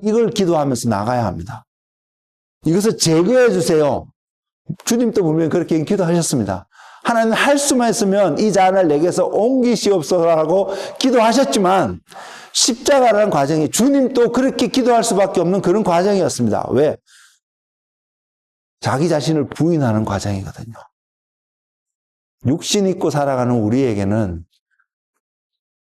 이걸 기도하면서 나가야 합니다. 이것을 제거해 주세요. 주님도 분명히 그렇게 기도하셨습니다. 하나님, 할 수만 있으면 이 잔을 내게서 옮기시옵소서라고 기도하셨지만 십자가라는 과정이 주님도 그렇게 기도할 수밖에 없는 그런 과정이었습니다. 왜? 자기 자신을 부인하는 과정이거든요. 육신 있고 살아가는 우리에게는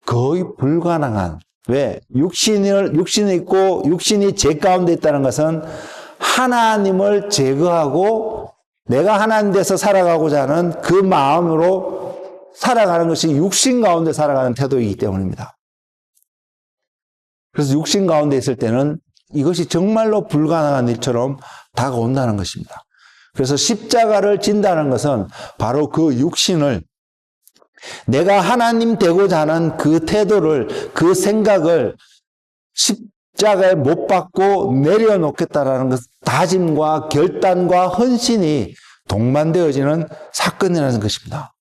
거의 불가능한, 왜? 육신이 있고 육신이 제 가운데 있다는 것은 하나님을 제거하고 내가 하나님 돼서 살아가고자 하는 그 마음으로 살아가는 것이 육신 가운데 살아가는 태도이기 때문입니다. 그래서 육신 가운데 있을 때는 이것이 정말로 불가능한 일처럼 다가온다는 것입니다. 그래서 십자가를 진다는 것은 바로 그 육신을, 내가 하나님 되고자 하는 그 태도를, 그 생각을 십자가에 못 박고 내려놓겠다라는 것, 다짐과 결단과 헌신이 동반되어지는 사건이라는 것입니다.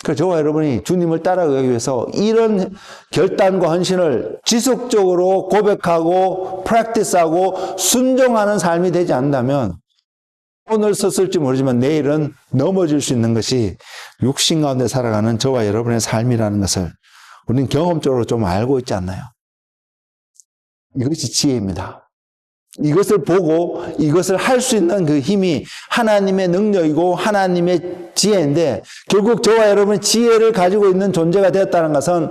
그래서 저와 여러분이 주님을 따라가기 위해서 이런 결단과 헌신을 지속적으로 고백하고 프랙티스하고 순종하는 삶이 되지 않는다면 오늘 섰을지 모르지만 내일은 넘어질 수 있는 것이 육신 가운데 살아가는 저와 여러분의 삶이라는 것을 우리는 경험적으로 좀 알고 있지 않나요? 이것이 지혜입니다. 이것을 보고 이것을 할 수 있는 그 힘이 하나님의 능력이고 하나님의 지혜인데, 결국 저와 여러분의 지혜를 가지고 있는 존재가 되었다는 것은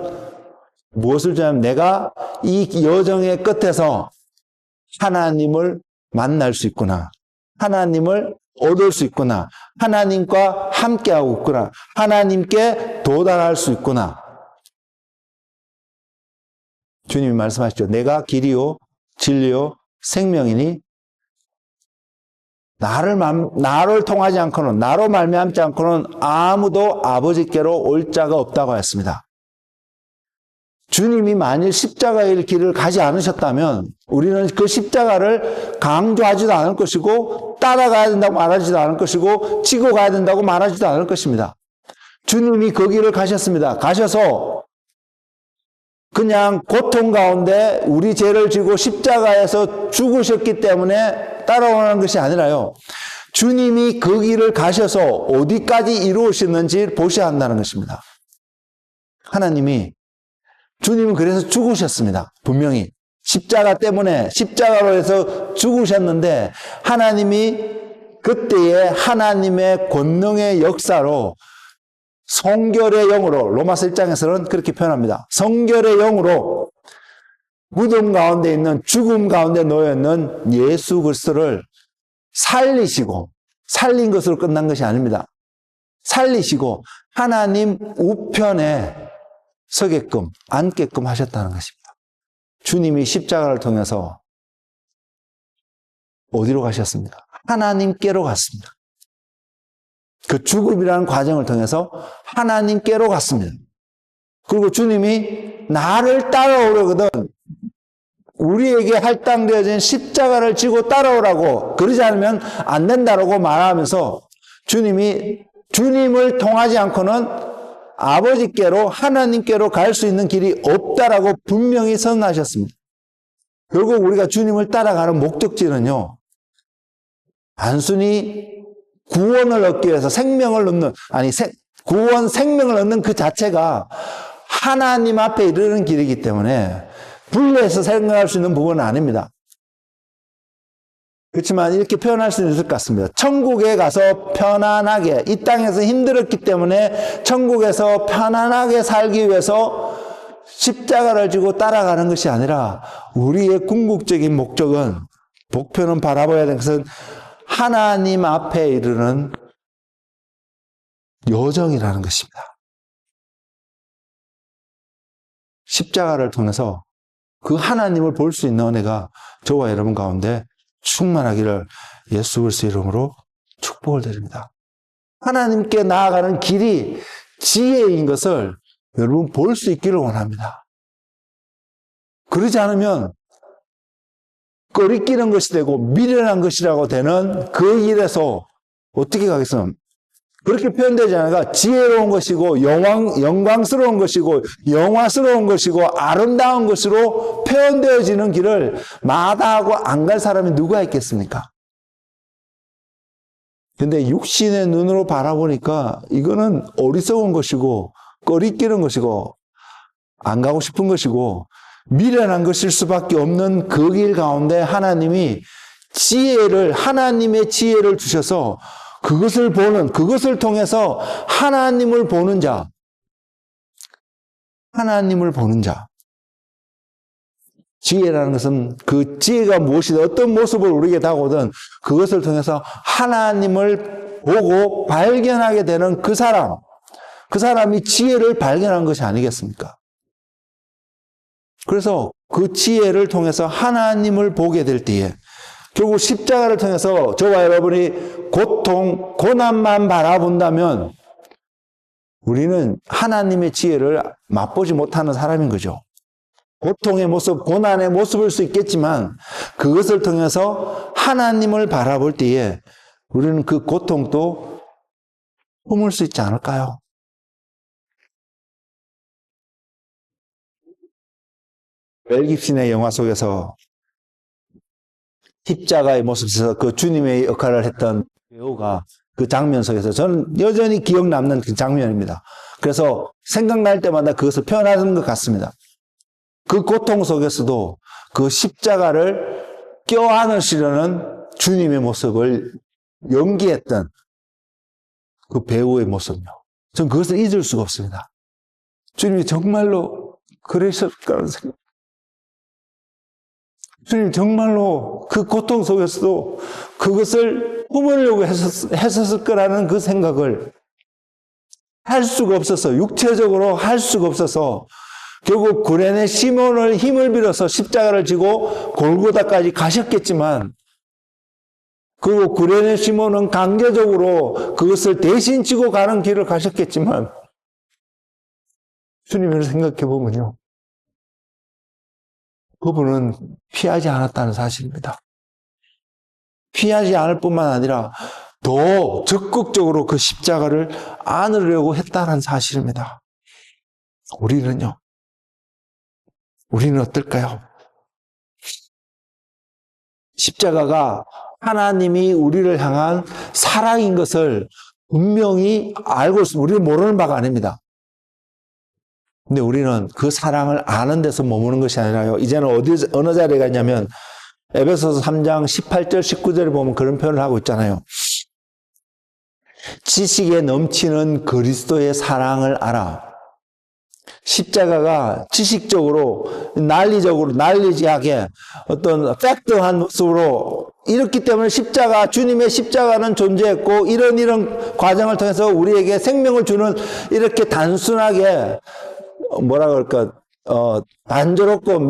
무엇을 주냐면, 내가 이 여정의 끝에서 하나님을 만날 수 있구나, 하나님을 얻을 수 있구나, 하나님과 함께하고 있구나, 하나님께 도달할 수 있구나, 주님이 말씀하시죠. 내가 길이요, 진리요, 생명이니 나를 통하지 않고는, 나로 말미암지 않고는 아무도 아버지께로 올 자가 없다고 하였습니다. 주님이 만일 십자가의 길을 가지 않으셨다면 우리는 그 십자가를 강조하지도 않을 것이고 따라가야 된다고 말하지도 않을 것이고 지고 가야 된다고 말하지도 않을 것입니다. 주님이 그 길을 가셨습니다. 가셔서 그냥 고통 가운데 우리 죄를 지고 십자가에서 죽으셨기 때문에 따라오는 것이 아니라요. 주님이 그 길을 가셔서 어디까지 이루으셨는지 보셔야 한다는 것입니다. 주님은 그래서 죽으셨습니다. 분명히. 십자가 때문에, 십자가로 해서 죽으셨는데, 하나님이 그때에 하나님의 권능의 역사로 성결의 영으로, 로마서 1장에서는 그렇게 표현합니다. 성결의 영으로 무덤 가운데 있는, 죽음 가운데 놓여있는 예수 그리스도를 살리시고, 살린 것으로 끝난 것이 아닙니다. 살리시고 하나님 우편에 서게끔, 앉게끔 하셨다는 것입니다. 주님이 십자가를 통해서 어디로 가셨습니까? 하나님께로 갔습니다. 그 죽음이라는 과정을 통해서 하나님께로 갔습니다. 그리고 주님이 나를 따라오려거든 우리에게 할당되어진 십자가를 지고 따라오라고, 그러지 않으면 안 된다라고 말하면서 주님을 통하지 않고는 아버지께로, 하나님께로 갈 수 있는 길이 없다라고 분명히 선언하셨습니다. 결국 우리가 주님을 따라가는 목적지는요, 단순히 구원을 얻기 위해서 생명을 얻는 그 자체가 하나님 앞에 이르는 길이기 때문에 분리해서 생각할 수 있는 부분은 아닙니다. 그렇지만 이렇게 표현할 수는 있을 것 같습니다. 천국에 가서 편안하게, 이 땅에서 힘들었기 때문에 천국에서 편안하게 살기 위해서 십자가를 지고 따라가는 것이 아니라 우리의 궁극적인 목표는 바라봐야 되는 것은 하나님 앞에 이르는 여정이라는 것입니다. 십자가를 통해서 그 하나님을 볼 수 있는 은혜가 저와 여러분 가운데 충만하기를 예수 그리스도의 이름으로 축복을 드립니다. 하나님께 나아가는 길이 지혜인 것을 여러분 볼 수 있기를 원합니다. 그러지 않으면 꺼리끼는 것이 되고 미련한 것이라고 되는 그 일에서 어떻게 가겠습니까? 그렇게 표현되지 않아가 지혜로운 것이고 영광스러운 것이고 영화스러운 것이고 아름다운 것으로 표현되어지는 길을 마다하고 안 갈 사람이 누가 있겠습니까? 근데 육신의 눈으로 바라보니까 이거는 어리석은 것이고 꺼리끼는 것이고 안 가고 싶은 것이고 미련한 것일 수밖에 없는 그 길 가운데 하나님이 하나님의 지혜를 주셔서 그것을 통해서 하나님을 보는 자. 지혜라는 것은 그 지혜가 무엇이든 어떤 모습을 우리에게 다가오든 그것을 통해서 하나님을 보고 발견하게 되는 그 사람이 지혜를 발견한 것이 아니겠습니까? 그래서 그 지혜를 통해서 하나님을 보게 될 때에 결국 십자가를 통해서 저와 여러분이 고난만 바라본다면 우리는 하나님의 지혜를 맛보지 못하는 사람인 거죠. 고통의 모습, 고난의 모습일 수 있겠지만 그것을 통해서 하나님을 바라볼 때에 우리는 그 고통도 품을 수 있지 않을까요? 멜 깁슨의 영화 속에서 십자가의 모습에서 그 주님의 역할을 했던 배우가 그 장면 속에서 저는 여전히 기억 남는 그 장면입니다. 그래서 생각날 때마다 그것을 표현하는 것 같습니다. 그 고통 속에서도 그 십자가를 껴안으시려는 주님의 모습을 연기했던 그 배우의 모습이요. 저는 그것을 잊을 수가 없습니다. 주님이 정말로 그러셨을까라는 생각. 주님 정말로 그 고통 속에서도 그것을 품으려고 했었을 거라는 그 생각을 할 수가 없어서, 육체적으로 할 수가 없어서 결국 구레네 시몬을 힘을 빌어서 십자가를 지고 골고다까지 가셨겠지만, 그리고 구레네 시몬은 강제적으로 그것을 대신 지고 가는 길을 가셨겠지만, 주님을 생각해 보면요, 그분은 피하지 않았다는 사실입니다. 피하지 않을 뿐만 아니라 더 적극적으로 그 십자가를 안으려고 했다는 사실입니다. 우리는요, 우리는 어떨까요? 십자가가 하나님이 우리를 향한 사랑인 것을 분명히 알고 있습니다. 우리는 모르는 바가 아닙니다. 근데 우리는 그 사랑을 아는 데서 머무는 것이 아니라요, 이제는 어느 자리에 갔냐면 에베소서 3장 18절 19절에 보면 그런 표현을 하고 있잖아요. 지식에 넘치는 그리스도의 사랑을 알아. 십자가가 지식적으로 난리지하게 어떤 팩트한 모습으로 이렇기 때문에 주님의 십자가는 존재했고, 이런 과정을 통해서 우리에게 생명을 주는, 이렇게 단순하게 뭐라 그럴까, 단조롭고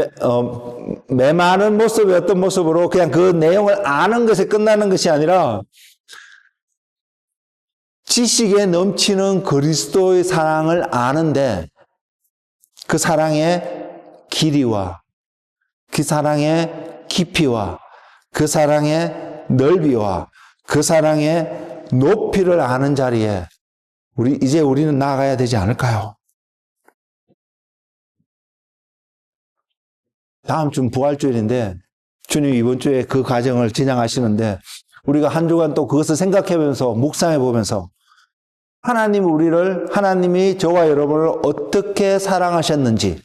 메마른 모습의 어떤 모습으로 그냥 그 내용을 아는 것에 끝나는 것이 아니라, 지식에 넘치는 그리스도의 사랑을 아는데, 그 사랑의 길이와 그 사랑의 깊이와 그 사랑의 넓이와 그 사랑의 높이를 아는 자리에 이제 우리는 나아가야 되지 않을까요? 다음 주는 부활주일인데, 주님 이번 주에 그 과정을 진행하시는데, 우리가 한 주간 또 그것을 생각해보면서 묵상해 보면서, 하나님이 저와 여러분을 어떻게 사랑하셨는지,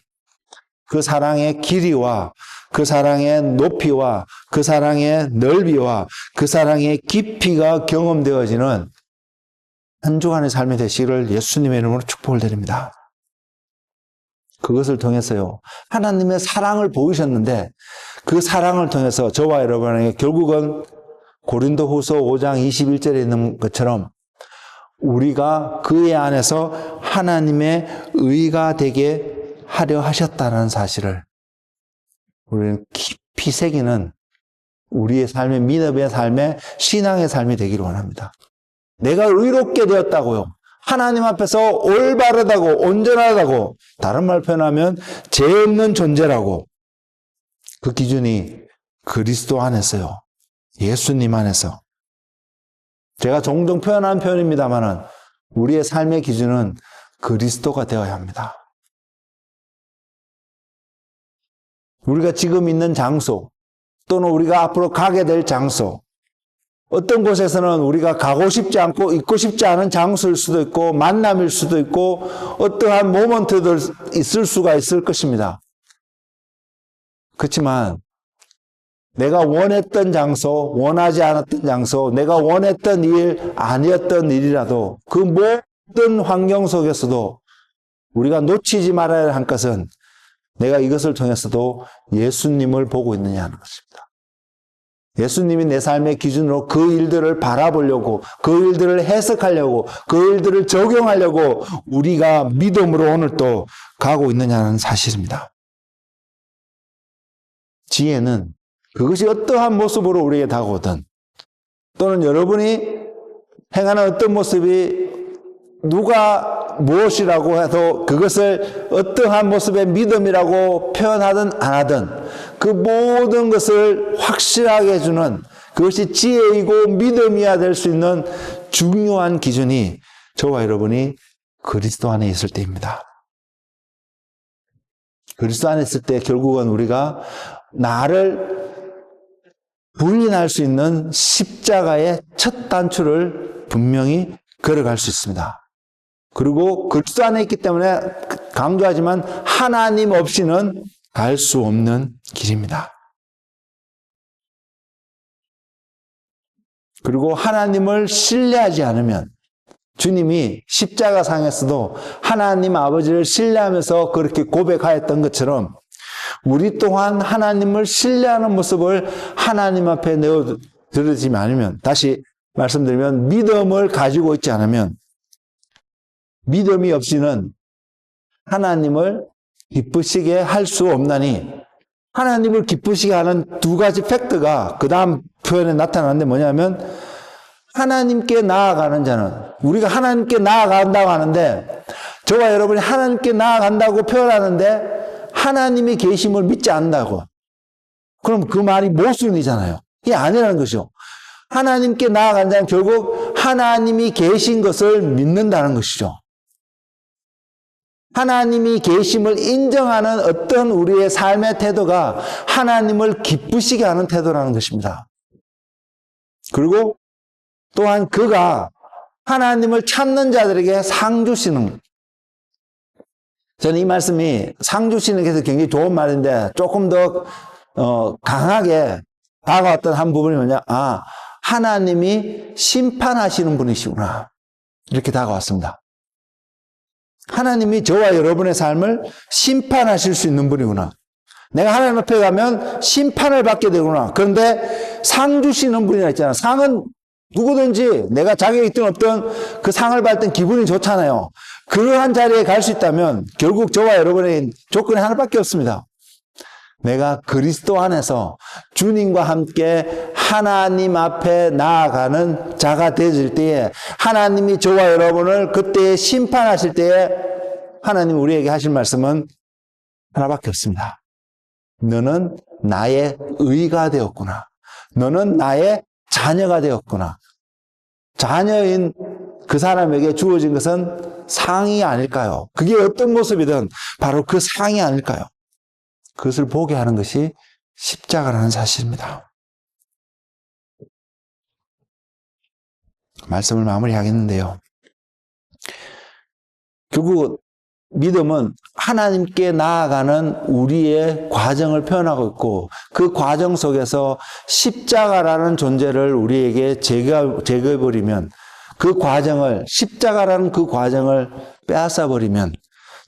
그 사랑의 길이와 그 사랑의 높이와 그 사랑의 넓이와 그 사랑의 깊이가 경험되어지는 한 주간의 삶이 되시기를 예수님의 이름으로 축복을 드립니다. 그것을 통해서요, 하나님의 사랑을 보이셨는데, 그 사랑을 통해서 저와 여러분에게 결국은 고린도후서 5장 21절에 있는 것처럼 우리가 그의 안에서 하나님의 의가 되게 하려 하셨다는 사실을 우리는 깊이 새기는 우리의 삶의, 믿음의 삶의, 신앙의 삶이 되기를 원합니다. 내가 의롭게 되었다고요, 하나님 앞에서 올바르다고, 온전하다고, 다른 말 표현하면 죄 없는 존재라고, 그 기준이 그리스도 안에서요, 예수님 안에서. 제가 종종 표현하는 표현입니다만은 우리의 삶의 기준은 그리스도가 되어야 합니다. 우리가 지금 있는 장소, 또는 우리가 앞으로 가게 될 장소, 어떤 곳에서는 우리가 가고 싶지 않고 있고 싶지 않은 장소일 수도 있고, 만남일 수도 있고, 어떠한 모먼트들 있을 것입니다. 그렇지만 내가 원했던 장소, 원하지 않았던 장소, 내가 원했던 일, 아니었던 일이라도 그 모든 환경 속에서도 우리가 놓치지 말아야 할 것은, 내가 이것을 통해서도 예수님을 보고 있느냐는 것입니다. 예수님이 내 삶의 기준으로 그 일들을 바라보려고, 그 일들을 해석하려고, 그 일들을 적용하려고 우리가 믿음으로 오늘 또 가고 있느냐는 사실입니다. 지혜는 그것이 어떠한 모습으로 우리에게 다가오든, 또는 여러분이 행하는 어떤 모습이 누가 무엇이라고 해도 그것을 어떠한 모습의 믿음이라고 표현하든 안 하든 그 모든 것을 확실하게 해주는, 그것이 지혜이고 믿음이어야 될 수 있는 중요한 기준이 저와 여러분이 그리스도 안에 있을 때입니다. 그리스도 안에 있을 때 결국은 우리가 나를 부인할 수 있는 십자가의 첫 단추를 분명히 걸어갈 수 있습니다. 그리고 그리스도 안에 있기 때문에 강조하지만 하나님 없이는 갈 수 없는 길입니다. 그리고 하나님을 신뢰하지 않으면, 주님이 십자가상에서도 하나님 아버지를 신뢰하면서 그렇게 고백하였던 것처럼 우리 또한 하나님을 신뢰하는 모습을 하나님 앞에 내어드리지 않으면, 다시 말씀드리면 믿음을 가지고 있지 않으면, 믿음이 없이는 하나님을 기쁘시게 할 수 없나니, 하나님을 기쁘시게 하는 두 가지 팩트가 그 다음 표현에 나타나는데 뭐냐면, 하나님께 나아가는 자는, 우리가 하나님께 나아간다고 하는데, 저와 여러분이 하나님께 나아간다고 표현하는데 하나님이 계심을 믿지 않는다고. 그럼 그 말이 모순이잖아요. 이게 아니라는 것이죠. 하나님께 나아간 자는 결국 하나님이 계신 것을 믿는다는 것이죠. 하나님이 계심을 인정하는 어떤 우리의 삶의 태도가 하나님을 기쁘시게 하는 태도라는 것입니다. 그리고 또한 그가 하나님을 찾는 자들에게 상 주시는, 저는 이 말씀이 상 주시는 게 굉장히 좋은 말인데 조금 더 강하게 다가왔던 한 부분이 뭐냐, 하나님이 심판하시는 분이시구나, 이렇게 다가왔습니다. 하나님이 저와 여러분의 삶을 심판하실 수 있는 분이구나. 내가 하나님 앞에 가면 심판을 받게 되구나. 그런데 상 주시는 분이라 했잖아. 상은 누구든지 내가 자격이 있든 없든 그 상을 받을 땐 기분이 좋잖아요. 그러한 자리에 갈 수 있다면 결국 저와 여러분의 조건이 하나밖에 없습니다. 내가 그리스도 안에서 주님과 함께 하나님 앞에 나아가는 자가 되질 때에, 하나님이 저와 여러분을 그때에 심판하실 때에 하나님 우리에게 하실 말씀은 하나밖에 없습니다. 너는 나의 의가 되었구나. 너는 나의 자녀가 되었구나. 자녀인 그 사람에게 주어진 것은 상이 아닐까요? 그게 어떤 모습이든 바로 그 상이 아닐까요? 그것을 보게 하는 것이 십자가라는 사실입니다. 말씀을 마무리하겠는데요. 결국 믿음은 하나님께 나아가는 우리의 과정을 표현하고 있고, 그 과정 속에서 십자가라는 존재를 우리에게 제거해버리면, 그 과정을, 십자가라는 그 과정을 빼앗아버리면,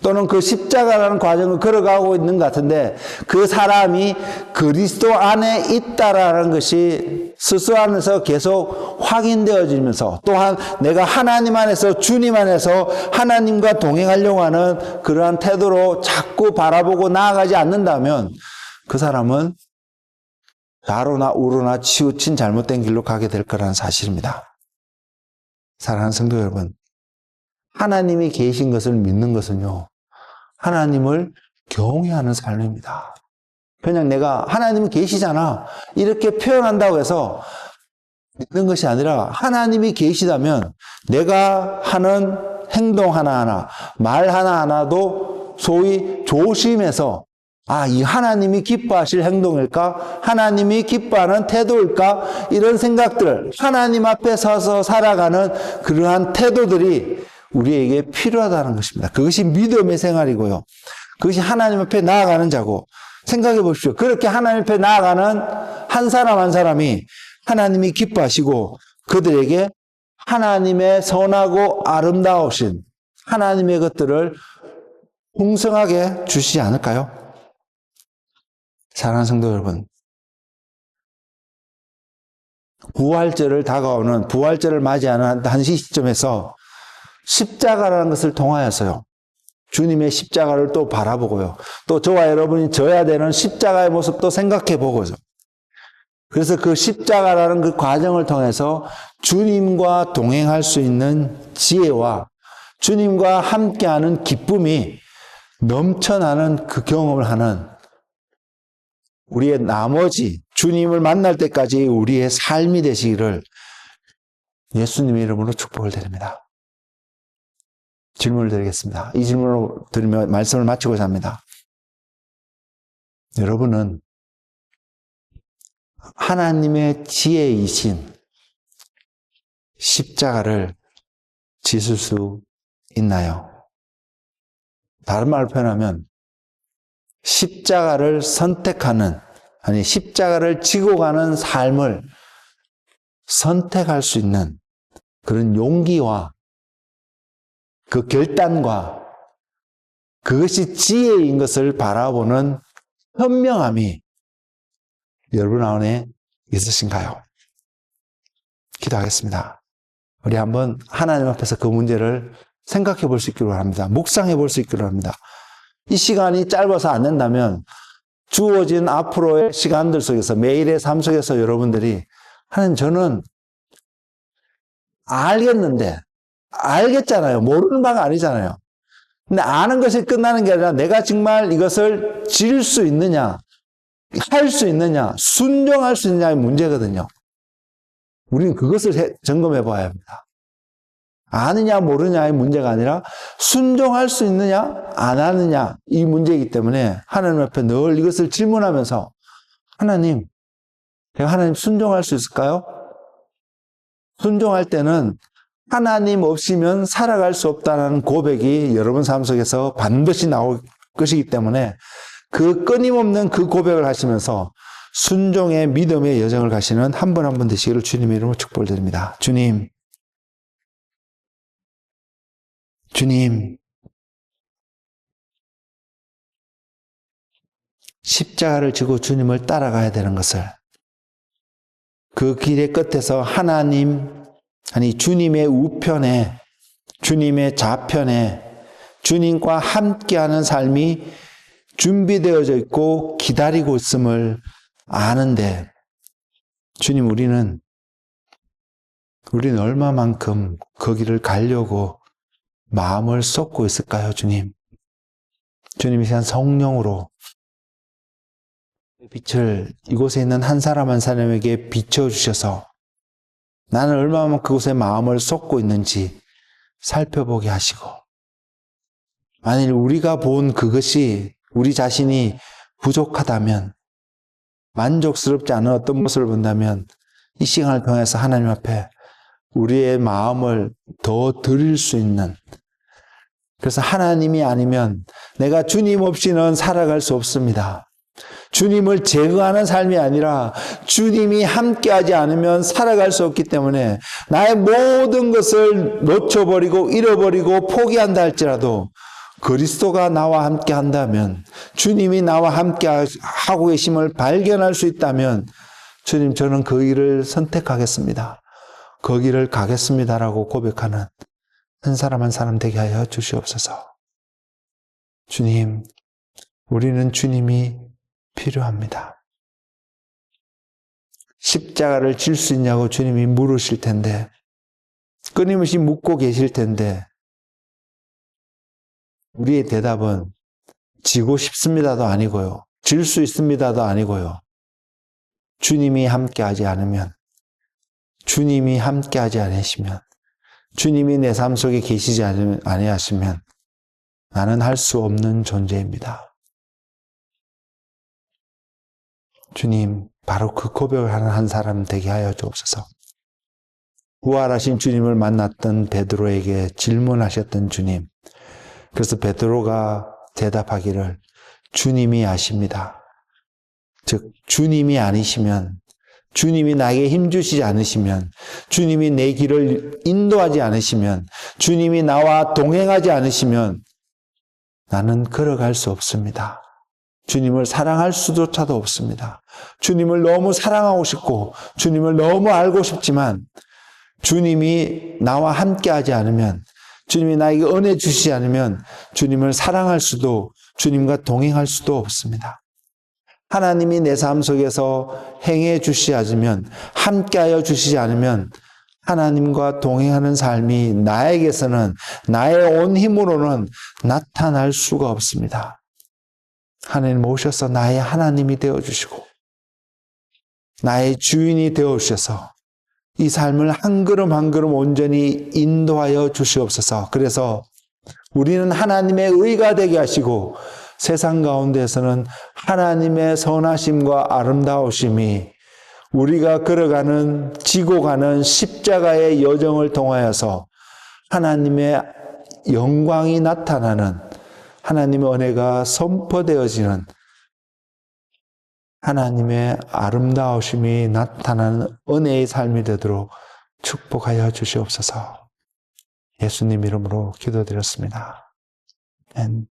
또는 그 십자가라는 과정을 걸어가고 있는 것 같은데 그 사람이 그리스도 안에 있다라는 것이 스스로 안에서 계속 확인되어지면서, 또한 내가 하나님 안에서, 주님 안에서 하나님과 동행하려고 하는 그러한 태도로 자꾸 바라보고 나아가지 않는다면 그 사람은 좌로나 우로나 치우친 잘못된 길로 가게 될 거라는 사실입니다. 사랑하는 성도 여러분, 하나님이 계신 것을 믿는 것은요, 하나님을 경외하는 삶입니다. 그냥 내가 하나님은 계시잖아 이렇게 표현한다고 해서 믿는 것이 아니라, 하나님이 계시다면 내가 하는 행동 하나하나, 말 하나하나도 소위 조심해서, 이 하나님이 기뻐하실 행동일까? 하나님이 기뻐하는 태도일까? 이런 생각들, 하나님 앞에 서서 살아가는 그러한 태도들이 우리에게 필요하다는 것입니다. 그것이 믿음의 생활이고요. 그것이 하나님 앞에 나아가는 자고, 생각해 보십시오. 그렇게 하나님 앞에 나아가는 한 사람 한 사람이 하나님이 기뻐하시고 그들에게 하나님의 선하고 아름다우신 하나님의 것들을 풍성하게 주시지 않을까요? 사랑하는 성도 여러분, 부활절을 다가오는, 부활절을 맞이하는 한 시점에서 십자가라는 것을 통하여서요, 주님의 십자가를 또 바라보고요, 또 저와 여러분이 져야 되는 십자가의 모습도 생각해 보고요. 그래서 그 십자가라는 그 과정을 통해서 주님과 동행할 수 있는 지혜와 주님과 함께하는 기쁨이 넘쳐나는 그 경험을 하는 우리의 나머지 주님을 만날 때까지 우리의 삶이 되시기를 예수님의 이름으로 축복을 드립니다. 질문을 드리겠습니다. 이 질문을 드리며 말씀을 마치고자 합니다. 여러분은 하나님의 지혜이신 십자가를 지실 수 있나요? 다른 말로 표현하면 십자가를 선택하는, 십자가를 지고 가는 삶을 선택할 수 있는 그런 용기와 그 결단과 그것이 지혜인 것을 바라보는 현명함이 여러분 안에 있으신가요? 기도하겠습니다. 우리 한번 하나님 앞에서 그 문제를 생각해 볼 수 있기를 합니다. 묵상해 볼 수 있기를 합니다. 이 시간이 짧아서 안 된다면 주어진 앞으로의 시간들 속에서 매일의 삶 속에서 여러분들이 하나님 저는 알겠는데 알겠잖아요. 모르는 바가 아니잖아요. 근데 아는 것이 끝나는 게 아니라 내가 정말 이것을 지을 수 있느냐, 할 수 있느냐, 순종할 수 있느냐의 문제거든요. 우리는 그것을 점검해 봐야 합니다. 아느냐 모르냐의 문제가 아니라 순종할 수 있느냐 안 하느냐 이 문제이기 때문에 하나님 앞에 늘 이것을 질문하면서 하나님, 제가 하나님 순종할 수 있을까요? 순종할 때는 하나님 없이면 살아갈 수 없다는 고백이 여러분 삶 속에서 반드시 나올 것이기 때문에 그 끊임없는 그 고백을 하시면서 순종의 믿음의 여정을 가시는 한 분 한 분 되시기를 주님의 이름으로 축복을 드립니다. 주님, 십자가를 지고 주님을 따라가야 되는 것을 그 길의 끝에서 주님의 우편에, 주님의 좌편에 주님과 함께하는 삶이 준비되어져 있고 기다리고 있음을 아는데 주님 우리는 얼마만큼 거기를 가려고 마음을 쏟고 있을까요, 주님? 주님 이 시간 성령으로 빛을 이곳에 있는 한 사람 한 사람에게 비춰주셔서 나는 얼마나 그곳에 마음을 쏟고 있는지 살펴보게 하시고 만일 우리가 본 그것이 우리 자신이 부족하다면 만족스럽지 않은 어떤 모습을 본다면 이 시간을 통해서 하나님 앞에 우리의 마음을 더 드릴 수 있는 그래서 하나님이 아니면 내가 주님 없이는 살아갈 수 없습니다. 주님을 제거하는 삶이 아니라 주님이 함께하지 않으면 살아갈 수 없기 때문에 나의 모든 것을 놓쳐버리고 잃어버리고 포기한다 할지라도 그리스도가 나와 함께 한다면 주님이 나와 함께 하고 계심을 발견할 수 있다면 주님 저는 그 길을 선택하겠습니다. 그 길을 가겠습니다라고 고백하는 한 사람 한 사람 되게 하여 주시옵소서. 주님, 우리는 주님이 필요합니다. 십자가를 질 수 있냐고 주님이 물으실 텐데 끊임없이 묻고 계실 텐데 우리의 대답은 지고 싶습니다도 아니고요. 질 수 있습니다도 아니고요. 주님이 함께하지 않으면 주님이 함께하지 않으시면 주님이 내 삶 속에 계시지 아니하시면 나는 할 수 없는 존재입니다. 주님, 바로 그 고백을 하는 한 사람 되게 하여 주옵소서. 부활하신 주님을 만났던 베드로에게 질문하셨던 주님. 그래서 베드로가 대답하기를 주님이 아십니다. 즉 주님이 아니시면 주님이 나에게 힘주시지 않으시면 주님이 내 길을 인도하지 않으시면 주님이 나와 동행하지 않으시면 나는 걸어갈 수 없습니다. 주님을 사랑할 수조차도 없습니다. 주님을 너무 사랑하고 싶고 주님을 너무 알고 싶지만 주님이 나와 함께하지 않으면 주님이 나에게 은혜 주시지 않으면 주님을 사랑할 수도 주님과 동행할 수도 없습니다. 하나님이 내 삶 속에서 행해 주시지 않으면 함께하여 주시지 않으면 하나님과 동행하는 삶이 나에게서는 나의 온 힘으로는 나타날 수가 없습니다. 하나님 오셔서 나의 하나님이 되어주시고 나의 주인이 되어주셔서 이 삶을 한 걸음 한 걸음 온전히 인도하여 주시옵소서. 그래서 우리는 하나님의 의가 되게 하시고 세상 가운데에서는 하나님의 선하심과 아름다우심이 우리가 걸어가는 지고 가는 십자가의 여정을 통하여서 하나님의 영광이 나타나는 하나님의 은혜가 선포되어지는 하나님의 아름다우심이 나타나는 은혜의 삶이 되도록 축복하여 주시옵소서. 예수님 이름으로 기도드렸습니다. 아멘.